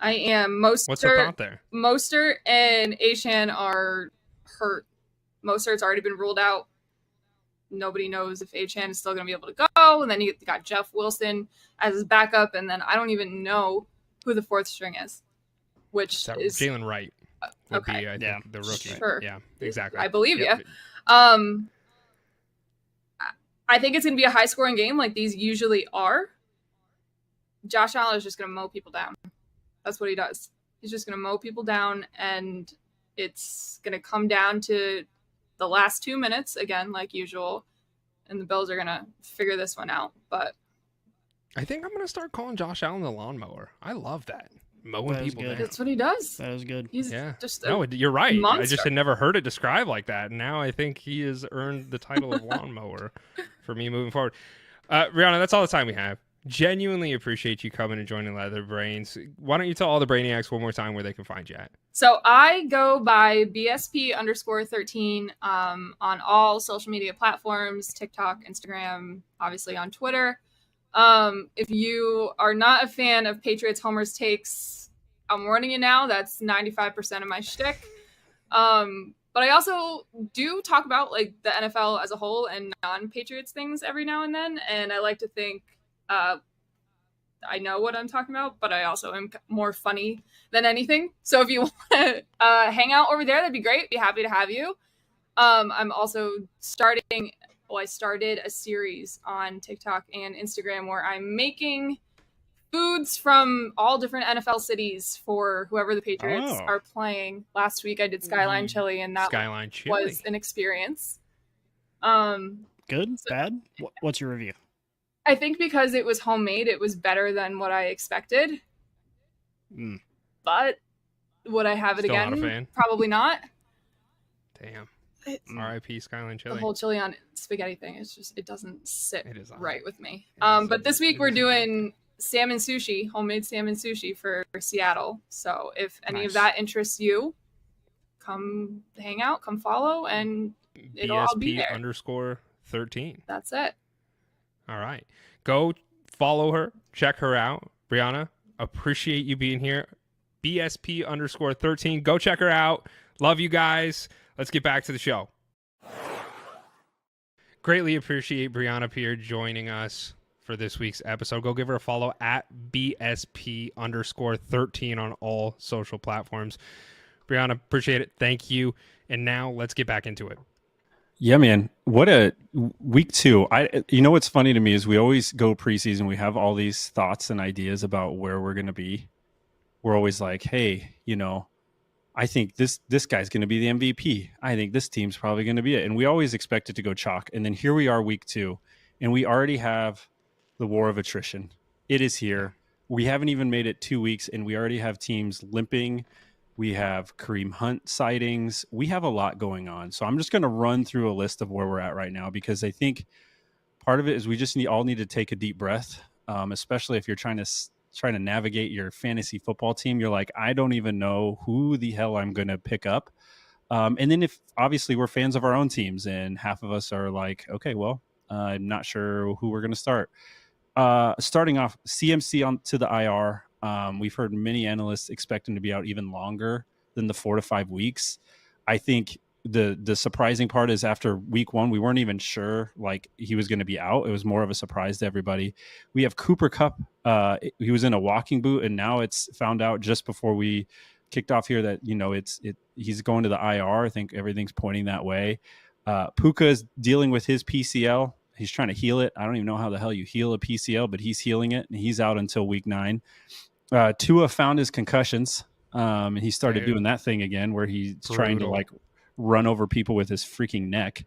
Mostert, what's the thought there? Mostert and Achane are hurt. Mostert's already been ruled out. Nobody knows if Achane is still going to be able to go. go. And then you got Jeff Wilson as his backup. And then I don't even know who the fourth string is, which is Jalen Wright. Would okay. be, I think, the rookie. Sure. Yeah, exactly. I believe you. I think it's going to be a high-scoring game like these usually are. Josh Allen is just going to mow people down. That's what he does. He's just going to mow people down, and it's going to come down to the last 2 minutes, again, like usual, and the Bills are going to figure this one out. But I think I'm going to start calling Josh Allen the lawnmower. I love that. Mowing people down. That's what he does. That was good. He's just no, you're right. monster. I just had never heard it described like that. And now I think he has earned the title of lawnmower for me moving forward. Brianna, that's all the time we have. Genuinely appreciate you coming and joining LeatherBrainz. Why don't you tell all the Brainiacs one more time where they can find you at? So I go by BSP_13 on all social media platforms, TikTok, Instagram, obviously on Twitter. If you are not a fan of Patriots Homer's takes, I'm warning you now, that's 95% of my shtick. But I also do talk about like the NFL as a whole and non-Patriots things every now and then. And I like to think I know what I'm talking about, but I also am more funny than anything. So if you want to hang out over there, that'd be great. Be happy to have you. I'm also I started a series on TikTok and Instagram where I'm making foods from all different NFL cities for whoever the Patriots are playing. Last week I did Skyline Chili, and that was an experience. Good? Bad? What's your review? I think because it was homemade, it was better than what I expected. But would I have it Still again? Not a fan? Probably not. Damn. R.I.P. Skyline Chili. The whole chili on spaghetti thing, it doesn't sit right with me. But this week we're doing salmon sushi, homemade salmon sushi for Seattle. So if any of that interests you, come hang out, come follow, and I'll be there. BSP_13. That's it. All right. Go follow her. Check her out. Brianna, appreciate you being here. BSP_13. Go check her out. Love you guys. Let's get back to the show. Greatly appreciate Brianna Pirre joining us for this week's episode. Go give her a follow at BSP_13 on all social platforms. Brianna, appreciate it. Thank you. And now let's get back into it. Yeah, man. What a week 2. You know what's funny to me is we always go preseason. We have all these thoughts and ideas about where we're going to be. We're always like, hey, I think this guy's going to be the MVP. I think this team's probably going to be it. And we always expect it to go chalk. And then here we are week 2, and we already have the war of attrition. It is here. We haven't even made it 2 weeks, and we already have teams limping. We have Kareem Hunt sightings. We have a lot going on. So I'm just going to run through a list of where we're at right now, because I think part of it is we just all need to take a deep breath, especially if you're trying to navigate your fantasy football team. You're like, I don't even know who the hell I'm going to pick up. And then if obviously we're fans of our own teams, and half of us are like, okay, well, I'm not sure who we're going to start. Starting off, CMC onto the IR. We've heard many analysts expect him to be out even longer than the 4 to 5 weeks. I think the surprising part is after week 1, we weren't even sure like he was going to be out. It was more of a surprise to everybody. We have Cooper Kupp. He was in a walking boot, and now it's found out just before we kicked off here that he's going to the IR. I think everything's pointing that way. Puka is dealing with his PCL. He's trying to heal it. I don't even know how the hell you heal a PCL, but he's healing it, and he's out until week 9. Tua found his concussions, and he started doing that thing again where he's trying to like run over people with his freaking neck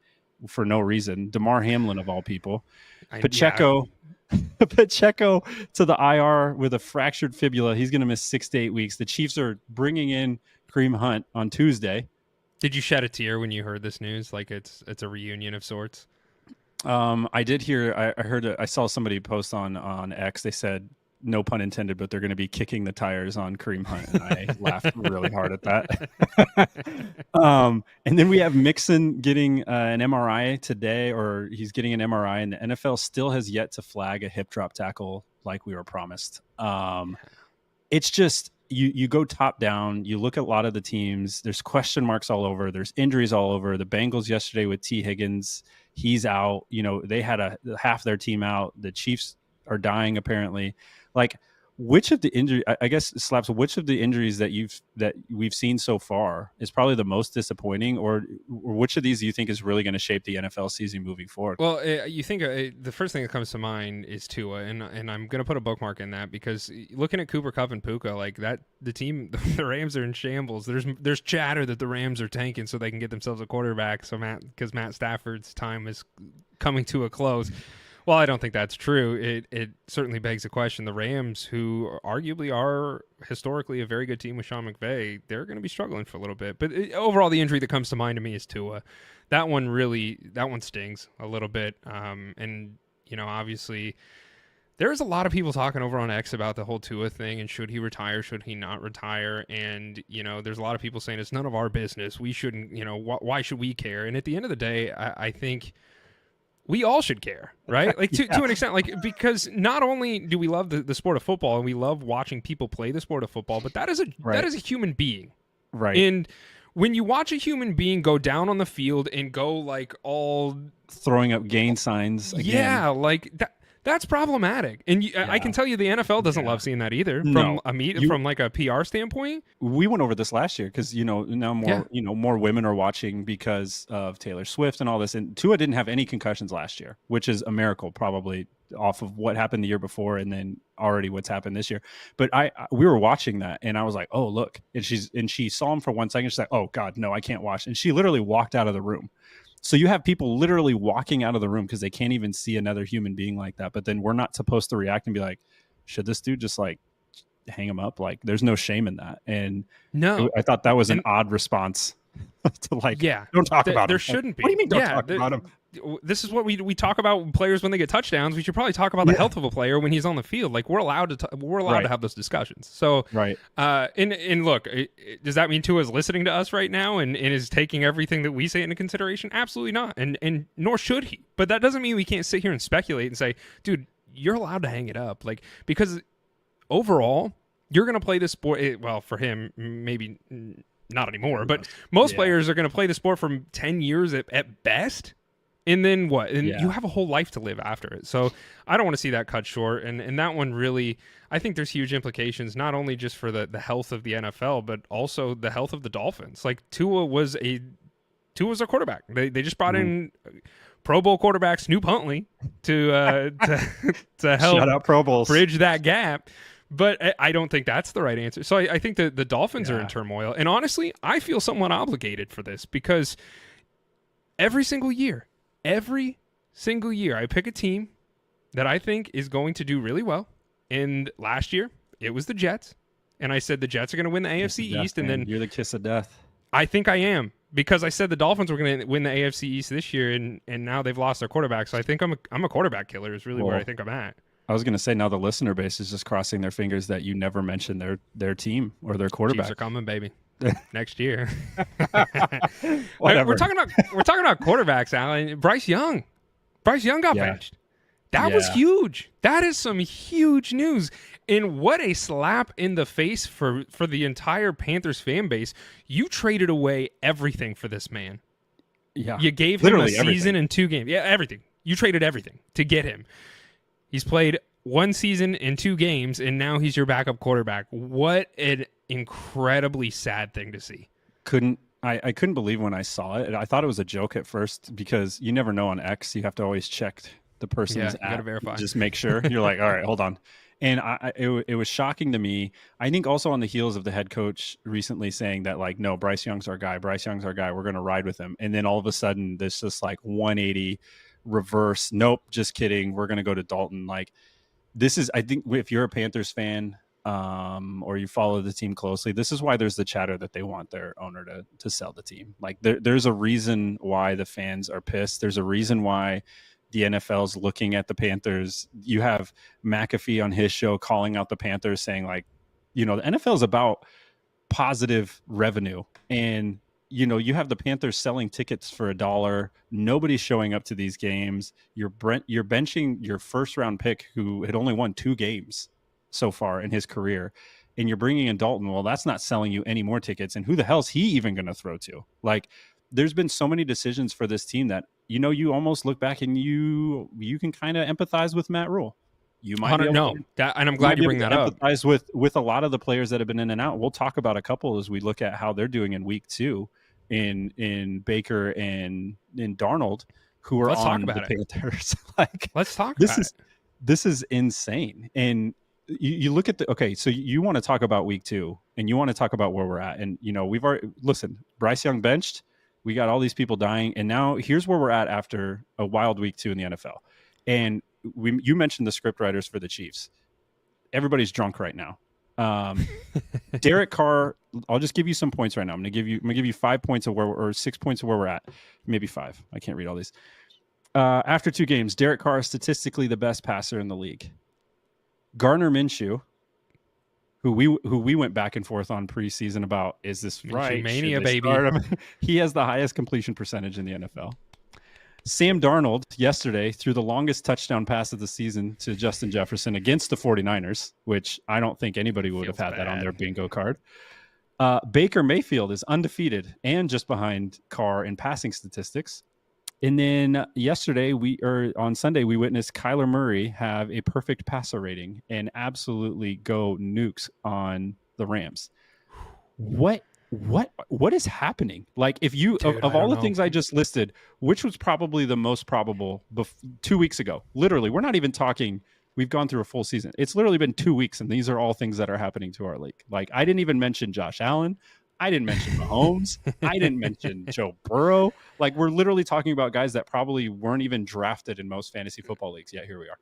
for no reason. Damar Hamlin of all people. Pacheco to the IR with a fractured fibula. He's going to miss 6 to 8 weeks. The Chiefs are bringing in Kareem Hunt on Tuesday. Did you shed a tear when you heard this news? Like it's a reunion of sorts. I did hear. I saw somebody post on X. They said, no pun intended, but they're going to be kicking the tires on Kareem Hunt, and I laughed really hard at that. And then we have Mixon getting an MRI today, or he's getting an MRI, and the NFL still has yet to flag a hip drop tackle like we were promised. It's just, you go top down, you look at a lot of the teams, there's question marks all over, there's injuries all over. The Bengals yesterday with T. Higgins, he's out. They had half their team out. The Chiefs are dying apparently. Like, which of the injury, I guess, Slaps, which of the injuries that we've seen so far is probably the most disappointing, or which of these do you think is really going to shape the NFL season moving forward? Well, you think the first thing that comes to mind is Tua, and I'm going to put a bookmark in that, because looking at Cooper Kupp and Puka, like that, the team, the Rams are in shambles. There's chatter that the Rams are tanking so they can get themselves a quarterback. Because Matt Stafford's time is coming to a close. Well, I don't think that's true. It certainly begs the question. The Rams, who arguably are historically a very good team with Sean McVay, they're going to be struggling for a little bit. But overall, the injury that comes to mind to me is Tua. That one stings a little bit. And, obviously, there's a lot of people talking over on X about the whole Tua thing and should he retire, should he not retire? And, there's a lot of people saying it's none of our business. We shouldn't, why should we care? And at the end of the day, I think we all should care, right? Like to an extent, like, because not only do we love the sport of football and we love watching people play the sport of football, but that is a human being. Right. And when you watch a human being go down on the field and go like all throwing up gain signs again. Yeah, like that's problematic. And I can tell you the NFL doesn't love seeing that either from like a PR standpoint. We went over this last year because, now more women are watching because of Taylor Swift and all this. And Tua didn't have any concussions last year, which is a miracle probably off of what happened the year before and then already what's happened this year. But we were watching that and I was like, oh, look. And she saw him for 1 second. She's like, oh, God, no, I can't watch. And she literally walked out of the room. So you have people literally walking out of the room because they can't even see another human being like that. But then we're not supposed to react and be like, should this dude just like hang him up? Like, there's no shame in that. And no, I thought that was an odd response to like, don't talk about him. There shouldn't be. What do you mean don't talk about him? This is what we talk about players when they get touchdowns. We should probably talk about the health of a player when he's on the field. Like we're allowed to have those discussions. So and look, does that mean Tua is listening to us right now and is taking everything that we say into consideration? Absolutely not, and nor should he. But that doesn't mean we can't sit here and speculate and say, dude, you're allowed to hang it up. Like, because overall, you're going to play this sport. Well, for him, maybe not anymore. But most players are going to play the sport for 10 years at best. And then what? And you have a whole life to live after it. So I don't want to see that cut short. And that one really, I think there's huge implications, not only just for the health of the NFL, but also the health of the Dolphins. Like Tua was a quarterback. They just brought in Pro Bowl quarterback Snoop Huntley to help shout out Pro Bowls, bridge that gap. But I don't think that's the right answer. So I think that the Dolphins are in turmoil. And honestly, I feel somewhat obligated for this because every single year, I pick a team that I think is going to do really well. And last year, it was the Jets. And I said the Jets are going to win the AFC East. And then you're the kiss of death. I think I am, because I said the Dolphins were going to win the AFC East this year, and now they've lost their quarterback. So I think I'm a quarterback killer is really where I think I'm at. I was going to say, now the listener base is just crossing their fingers that you never mentioned their team or their quarterback. Chiefs are coming, baby. Next year. Whatever. We're talking about quarterbacks, Alan. Bryce Young got benched. That was huge. That is some huge news. And what a slap in the face for the entire Panthers fan base. You traded away everything for this man. Yeah. You gave him a season and 2 games. Yeah, everything. You traded everything to get him. He's played 1 season and 2 games, and now he's your backup quarterback. What an incredibly sad thing to see. I couldn't believe when I saw it. I thought it was a joke at first because you never know on X. You have to always check the person's app. Gotta verify. Just make sure. You're like, all right, hold on. And it was shocking to me. I think also on the heels of the head coach recently saying that, like, no, Bryce Young's our guy. We're going to ride with him. And then all of a sudden, this just like 180 reverse. Nope, just kidding. We're going to go to Dalton. Like, this is, I think, if you're a Panthers fan or you follow the team closely, this is why there's the chatter that they want their owner to sell the team. Like, there's a reason why the fans are pissed. There's a reason why the NFL's looking at the Panthers. You have McAfee on his show calling out the Panthers, saying, like, the NFL is about positive revenue. And, you have the Panthers selling tickets for $1. Nobody's showing up to these games. You're benching your first round pick who had only won 2 games so far in his career. and you're bringing in Dalton, well, that's not selling you any more tickets. And who the hell's he even going to throw to? Like, there's been so many decisions for this team that, you know, you almost look back and you can kind of empathize with Matt Rule. You might be able and I'm glad you bring that up. Empathize with a lot of the players that have been in and out. We'll talk about a couple as we look at how they're doing in week 2 in Baker and in Darnold, who are on the Panthers. Like, let's talk about it. This is insane. And you look at so you want to talk about week 2 and you want to talk about where we're at. And, you know, we've already, listen, Bryce Young benched, we got all these people dying. And now here's where we're at after a wild week 2 in the NFL. And you mentioned the scriptwriters for the Chiefs. Everybody's drunk right now. Derek Carr, I'll just give you some points right now. I'm gonna give you 5 points of or 6 points of where we're at, maybe 5. I can't read all these. After 2 games, Derek Carr is statistically the best passer in the league. Gardner Minshew, who we went back and forth on preseason about, is this Minshew right? Mania, baby. He has the highest completion percentage in the NFL. Sam Darnold yesterday threw the longest touchdown pass of the season to Justin Jefferson against the 49ers, which I don't think anybody would have had that on their bingo card. Baker Mayfield is undefeated and just behind Carr in passing statistics. And then on Sunday, we witnessed Kyler Murray have a perfect passer rating and absolutely go nukes on the Rams. What is happening? Like, if you of all the things I just listed, which was probably the most probable 2 weeks ago? Literally, we're not even talking. We've gone through a full season. It's literally been 2 weeks, and these are all things that are happening to our league. Like, I didn't even mention Josh Allen. I didn't mention Mahomes. I didn't mention Joe Burrow. Like, we're literally talking about guys that probably weren't even drafted in most fantasy football leagues. Yet here we are.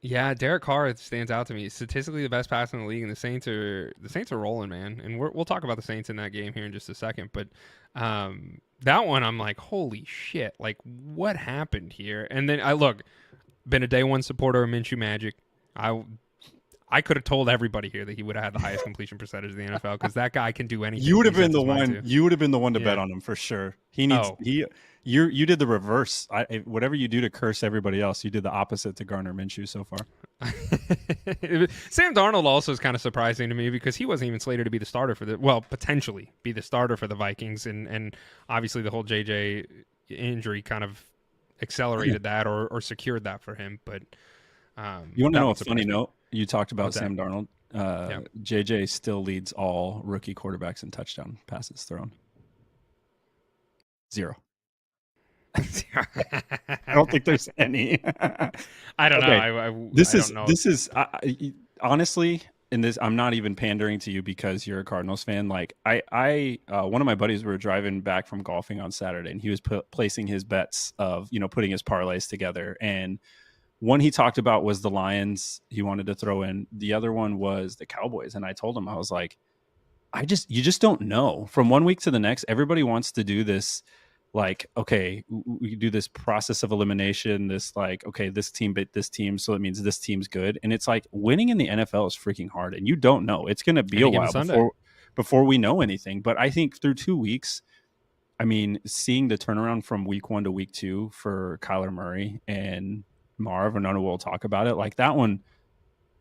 Yeah, Derek Carr stands out to me. Statistically the best passer in the league, and the Saints are rolling, man. And we'll talk about the Saints in that game here in just a second. But that one, I'm like, holy shit! Like, what happened here? And then been a day one supporter of Minshew Magic. I could have told everybody here that he would have had the highest completion percentage in the NFL because that guy can do anything. You would have been the one. You would have been the one to bet on him for sure. He needs. You did the reverse. Whatever you do to curse everybody else, you did the opposite to Gardner Minshew so far. Sam Darnold also is kind of surprising to me because he wasn't even slated to be the starter potentially be the starter for the Vikings, and obviously the whole JJ injury kind of accelerated that or secured that for him. But you want to know a funny note? You talked about Sam Darnold. JJ still leads all rookie quarterbacks in touchdown passes thrown. 0. I don't think there's any. I don't know. This is honestly, and this, I'm not even pandering to you because you're a Cardinals fan. Like I one of my buddies were driving back from golfing on Saturday, and he was placing his bets of, putting his parlays together. And one he talked about was the Lions. He wanted to throw in. The other one was the Cowboys. And I told him, I was like, you just don't know. From one week to the next, everybody wants to do this. Like, okay, we do this process of elimination, this like, okay, this team bit this team, so it means this team's good. And it's like, winning in the NFL is freaking hard, and you don't know. It's going to be a while before we know anything. But I think through 2 weeks, I mean, seeing the turnaround from week 1 to week 2 for Kyler Murray and Marv, and we'll talk about it. Like, that one,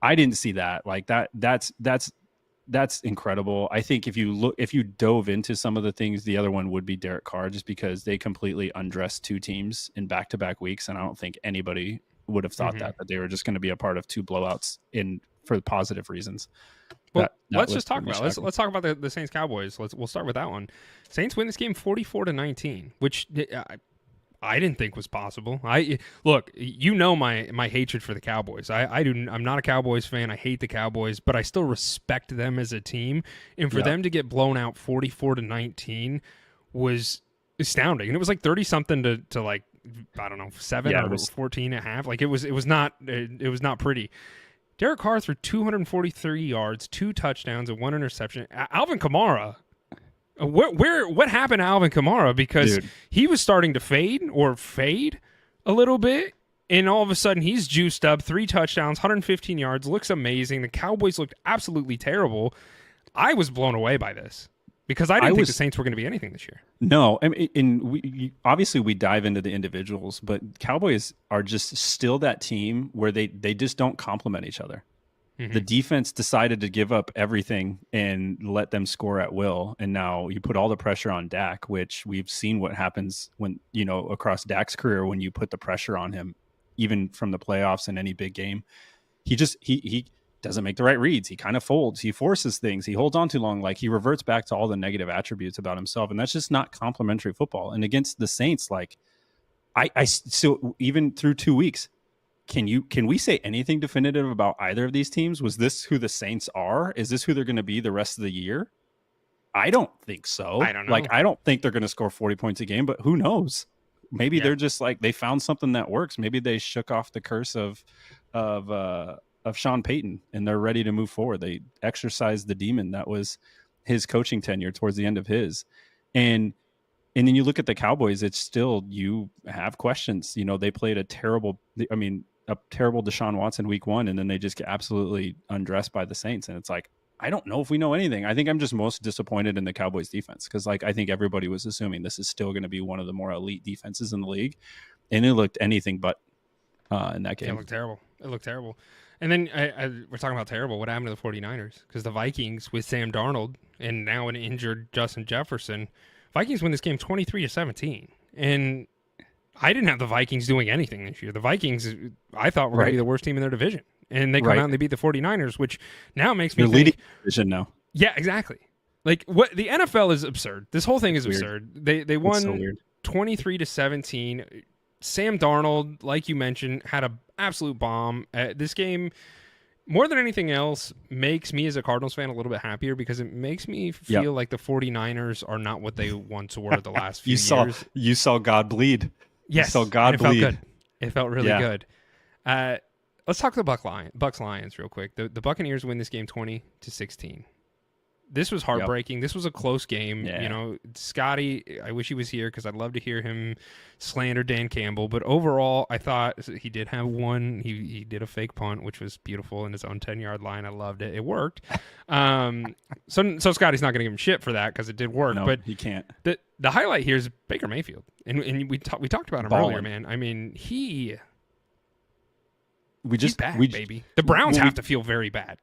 I didn't see that. Like, that's incredible. I think if you dove into some of the things, the other one would be Derek Carr, just because they completely undressed 2 teams in back-to-back weeks, and I don't think anybody would have thought that they were just going to be a part of 2 blowouts for positive reasons. Well, let's just talk about it. Let's talk about the Saints Cowboys. We'll start with that one. Saints win this game 44-19, which I didn't think was possible. My hatred for the Cowboys. I'm not a Cowboys fan. I hate the Cowboys, but I still respect them as a team. And for them to get blown out 44-19 was astounding. And it was like 30 something to like, I don't know, 7 or 14 and a half. Like, it was not pretty. Derek Carr threw 243 yards, 2 touchdowns, and 1 interception. Alvin Kamara. What happened to Alvin Kamara? Because he was starting to fade a little bit, and all of a sudden he's juiced up, 3 touchdowns, 115 yards, looks amazing. The Cowboys looked absolutely terrible. I was blown away by this because I didn't think the Saints were going to be anything this year. No, I mean, obviously we dive into the individuals, but Cowboys are just still that team where they just don't complement each other. The defense decided to give up everything and let them score at will. And now you put all the pressure on Dak, which we've seen what happens when, across Dak's career, when you put the pressure on him, even from the playoffs in any big game, he doesn't make the right reads. He kind of folds. He forces things. He holds on too long. Like, he reverts back to all the negative attributes about himself. And that's just not complimentary football. And against the Saints, like, so even through 2 weeks, can we say anything definitive about either of these teams? Was this who the Saints are? Is this who they're going to be the rest of the year? I don't think so. I don't know. Like, I don't think they're going to score 40 points a game, but who knows? Maybe they're just like, they found something that works. Maybe they shook off the curse of Sean Payton and they're ready to move forward. They exercised the demon that was his coaching tenure towards the end of his. And then you look at the Cowboys, it's still, you have questions. They played a terrible Deshaun Watson week 1, and then they just get absolutely undressed by the Saints. And it's like, I don't know if we know anything. I think I'm just most disappointed in the Cowboys defense, because I think everybody was assuming this is still going to be one of the more elite defenses in the league. And it looked anything but in that game. It looked terrible. And then we're talking about terrible. What happened to the 49ers? Because the Vikings with Sam Darnold and now an injured Justin Jefferson, Vikings win this game 23-17. And I didn't have the Vikings doing anything this year. The Vikings, I thought, were going to be the worst team in their division. And they come out and they beat the 49ers, which now makes me think, leading division now. Yeah, exactly. Like, what the NFL is absurd. This whole thing is absurd. They won 23-17. Sam Darnold, like you mentioned, had an absolute bomb. This game, more than anything else, makes me as a Cardinals fan a little bit happier, because it makes me feel like the 49ers are not what they once were the last few years. You saw God bleed. Yes, so God bleed. Felt good. It felt really good. Let's talk the Bucs Lions real quick. The Buccaneers win this game 20-16. This was heartbreaking. This was a close game. Yeah. Scotty, I wish he was here because I'd love to hear him slander Dan Campbell. But overall, I thought he did have one. He did a fake punt, which was beautiful, in his own 10-yard line. I loved it. It worked. So Scotty's not going to give him shit for that because it did work. No, but he can't. The highlight here is Baker Mayfield, and we talked about him earlier, man. I mean, he's back, baby. The Browns have to feel very bad.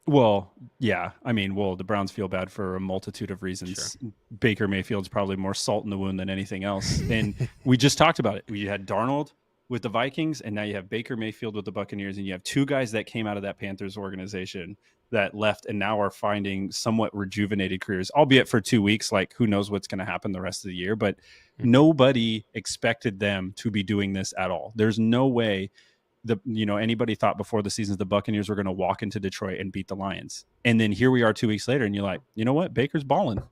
Well, yeah. I mean, the Browns feel bad for a multitude of reasons. Sure. Baker Mayfield's probably more salt in the wound than anything else. And we just talked about it. We had Darnold with the Vikings, and now you have Baker Mayfield with the Buccaneers, and you have two guys that came out of that Panthers organization that left and now are finding somewhat rejuvenated careers, albeit for 2 weeks. Like, who knows what's going to happen the rest of the year, but nobody expected them to be doing this at all. There's no way anybody thought before the season the Buccaneers were going to walk into Detroit and beat the Lions. And then here we are 2 weeks later, and you're like, you know what? Baker's balling.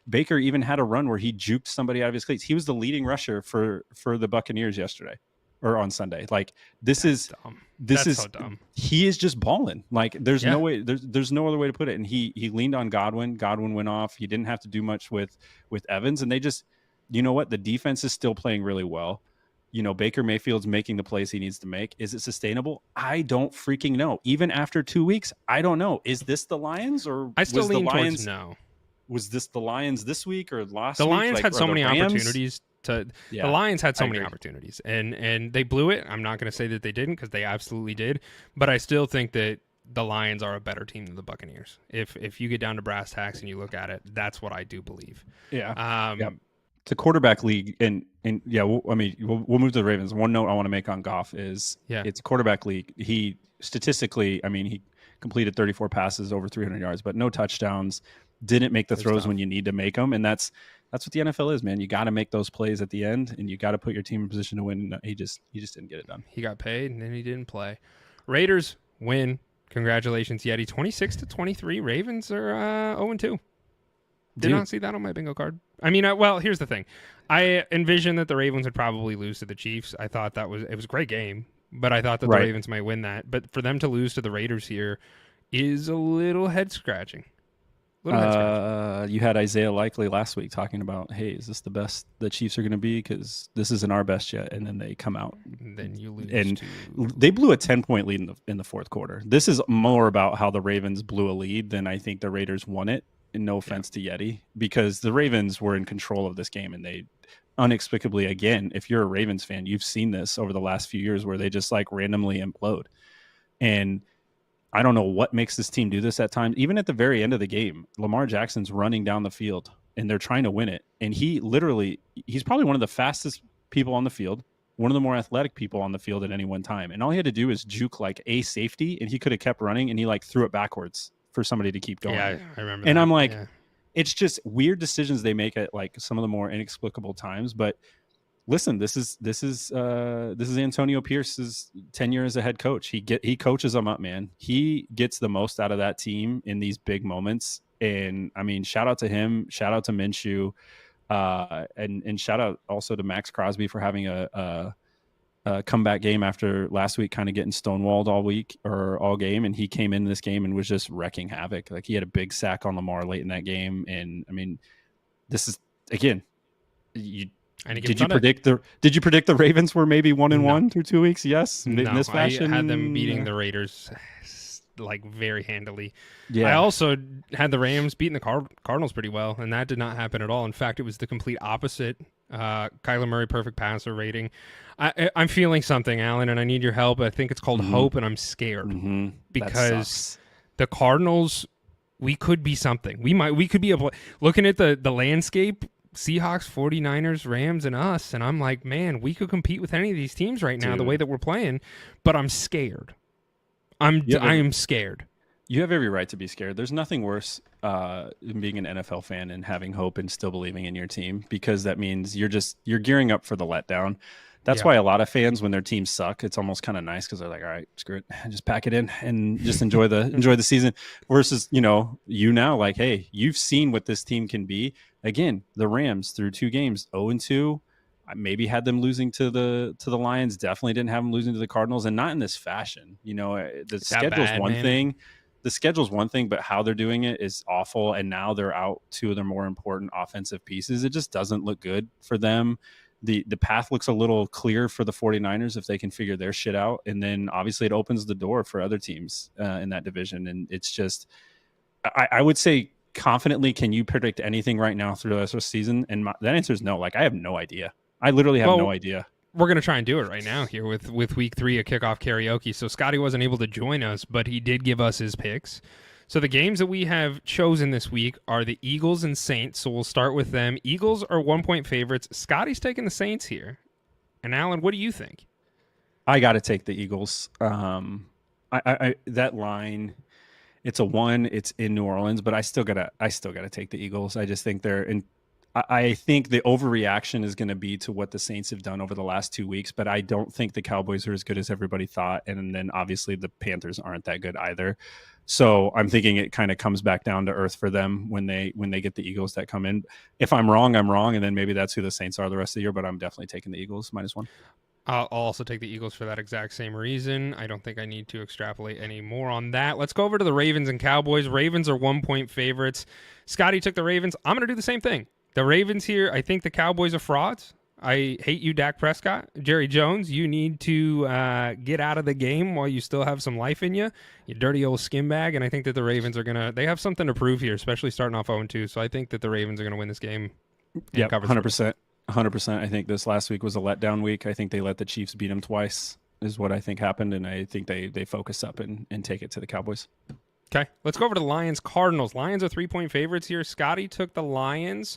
Baker even had a run where he juked somebody out of his cleats. He was the leading rusher for the Buccaneers yesterday or on Sunday. Like, this is dumb. So dumb. He is just balling. Like, there's no way, there's no other way to put it. And he leaned on Godwin. Godwin went off. He didn't have to do much with Evans. And they just, the defense is still playing really well. Baker Mayfield's making the plays he needs to make. Is it sustainable? I don't freaking know. Even after 2 weeks, I don't know. Is this the Lions, or I still lean towards no? Was this the Lions this week or last week? The Lions had so many opportunities to. Yeah, the Lions had so many opportunities, and they blew it. I'm not going to say that they didn't, because they absolutely did. But I still think that the Lions are a better team than the Buccaneers. If you get down to brass tacks and you look at it, that's what I do believe. Yeah. It's a quarterback league, and we'll move to the Ravens. One note I want to make on Goff is it's a quarterback league. He statistically, he completed 34 passes over 300 yards, but no touchdowns. Didn't make the throws when you need to make them, and that's what the NFL is, man. You got to make those plays at the end, and you got to put your team in position to win. He just didn't get it done. He got paid, and then he didn't play. Raiders win. Congratulations, Yeti. 26-23. Ravens are 0-2. Did not see that on my bingo card. Here's the thing. I envisioned that the Ravens would probably lose to the Chiefs. I thought it was a great game, but I thought that the Ravens might win that. But for them to lose to the Raiders here is a little head-scratching. You had Isaiah Likely last week talking about, hey, is this the best the Chiefs are going to be? Because this isn't our best yet. And then they come out. And then you lose. And they blew a 10-point lead in the fourth quarter. This is more about how the Ravens blew a lead than I think the Raiders won it. And no offense to Yeti, because the Ravens were in control of this game, and they inexplicably, again, if you're a Ravens fan, you've seen this over the last few years where they just like randomly implode. And I don't know what makes this team do this at times. Even at the very end of the game, Lamar Jackson's running down the field and they're trying to win it. And he's probably one of the fastest people on the field, one of the more athletic people on the field at any one time. And all he had to do is juke like a safety and he could have kept running, and he like threw it backwards for somebody to keep going. Yeah, I remember and that. I'm like, it's just weird decisions they make at like some of the more inexplicable times. But listen, this is Antonio Pierce's tenure as a head coach. He coaches them up, man. He gets the most out of that team in these big moments. And I mean, shout out to him, shout out to Minshew, and shout out also to Max Crosby for having a comeback game after last week kind of getting stonewalled all week or all game. And he came in this game and was just wrecking havoc. Like he had a big sack on Lamar late in that game. And I mean, this is, again, did you predict the Ravens were maybe 1-1 through 2 weeks? Yes. No, in this fashion, I had them beating the Raiders like very handily. Yeah. I also had the Rams beating the Cardinals pretty well, and that did not happen at all. In fact, it was the complete opposite. Kyler Murray perfect passer rating. I'm feeling something, Alan, and I need your help. I think it's called hope, and I'm scared because the Cardinals, we could be something. We could be looking at the landscape. Seahawks, 49ers, Rams, and us. And I'm like, man, we could compete with any of these teams right now, the way that we're playing, but I'm scared. I am scared. You have every right to be scared. There's nothing worse than being an NFL fan and having hope and still believing in your team, because that means you're gearing up for the letdown. That's why a lot of fans, when their teams suck, it's almost kind of nice because they're like, all right, screw it, just pack it in and just enjoy the season. Versus, you now like, hey, you've seen what this team can be. Again, the Rams through 2 games, 0-2. I maybe had them losing to the Lions. Definitely didn't have them losing to the Cardinals, and not in this fashion. The schedule's one thing. The schedule's one thing, but how they're doing it is awful. And now they're out 2 of their more important offensive pieces. It just doesn't look good for them. The path looks a little clear for the 49ers if they can figure their shit out. And then obviously it opens the door for other teams in that division. And it's just, I would say confidently, can you predict anything right now through the rest of the season? And that answer is no. Like, I have no idea. I literally have no idea. We're going to try and do it right now here with week 3 of Kickoff Karaoke. So Scotty wasn't able to join us, but he did give us his picks. So the games that we have chosen this week are the Eagles and Saints. So we'll start with them. Eagles are 1-point favorites. Scotty's taking the Saints here. And Alan, what do you think? I got to take the Eagles. That line, it's a 1. It's in New Orleans, but I still gotta take the Eagles. I just think they're in. I think the overreaction is going to be to what the Saints have done over the last 2 weeks, but I don't think the Cowboys are as good as everybody thought. And then obviously the Panthers aren't that good either. So I'm thinking it kind of comes back down to earth for them when they get the Eagles that come in. If I'm wrong, I'm wrong. And then maybe that's who the Saints are the rest of the year, but I'm definitely taking the Eagles -1. I'll also take the Eagles for that exact same reason. I don't think I need to extrapolate any more on that. Let's go over to the Ravens and Cowboys. Ravens are 1-point favorites. Scotty took the Ravens. I'm going to do the same thing. The Ravens here, I think the Cowboys are frauds. I hate you, Dak Prescott. Jerry Jones, you need to get out of the game while you still have some life in you, you dirty old skin bag. And I think that the Ravens are they have something to prove here, especially starting off 0-2. So I think that the Ravens are going to win this game. Yeah, 100%. 100%. I think this last week was a letdown week. I think they let the Chiefs beat them twice is what I think happened. And I think they focus up and take it to the Cowboys. Okay, let's go over to the Lions-Cardinals. Lions are 3-point favorites here. Scotty took the Lions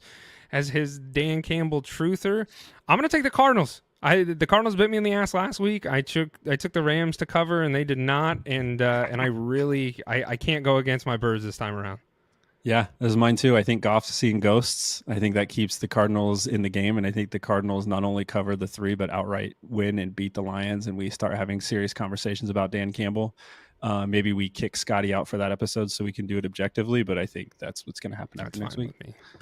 as his Dan Campbell truther. I'm going to take the Cardinals. The Cardinals bit me in the ass last week. I took the Rams to cover, and they did not. And I can't go against my birds this time around. Yeah, this is mine too. I think Goff's seeing ghosts. I think that keeps the Cardinals in the game, and I think the Cardinals not only cover the 3, but outright win and beat the Lions, and we start having serious conversations about Dan Campbell. Maybe we kick Scotty out for that episode so we can do it objectively, but I think that's what's going to happen after next week.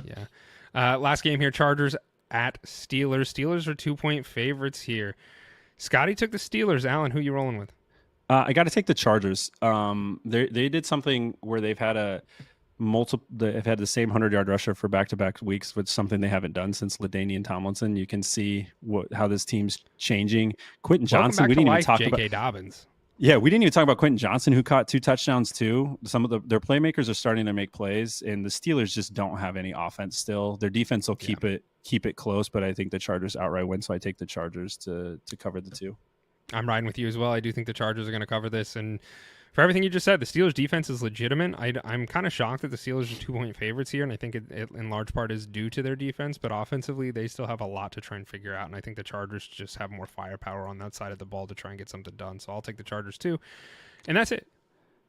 Yeah. Last game here, Chargers at Steelers. Steelers are 2-point favorites here. Scotty took the Steelers. Alan, who you rolling with? I got to take the Chargers. They did something where they've had they've had the same 100-yard rusher for back-to-back weeks, which is something they haven't done since LaDainian Tomlinson. You can see how this team's changing. Quentin Johnson, we didn't even talk about. J.K. Dobbins. Yeah, we didn't even talk about Quentin Johnson, who caught 2 touchdowns too. Some of their playmakers are starting to make plays, and the Steelers just don't have any offense still. Their defense will keep it close, but I think the Chargers outright win, so I take the Chargers to cover the 2. I'm riding with you as well. I do think the Chargers are going to cover this, and for everything you just said, the Steelers defense is legitimate. I'm kind of shocked that the Steelers are 2-point favorites here, and I think it in large part is due to their defense, but offensively they still have a lot to try and figure out, and I think the Chargers just have more firepower on that side of the ball to try and get something done. So I'll take the Chargers too. And that's it.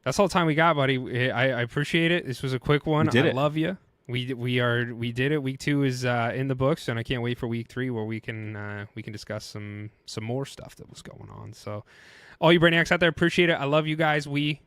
That's all the time we got, buddy. I appreciate it. This was a quick one. I love you. We did it. Week 2 is in the books, and I can't wait for week 3 where we can discuss some more stuff that was going on. So all you Brainiacs out there, appreciate it. I love you guys. We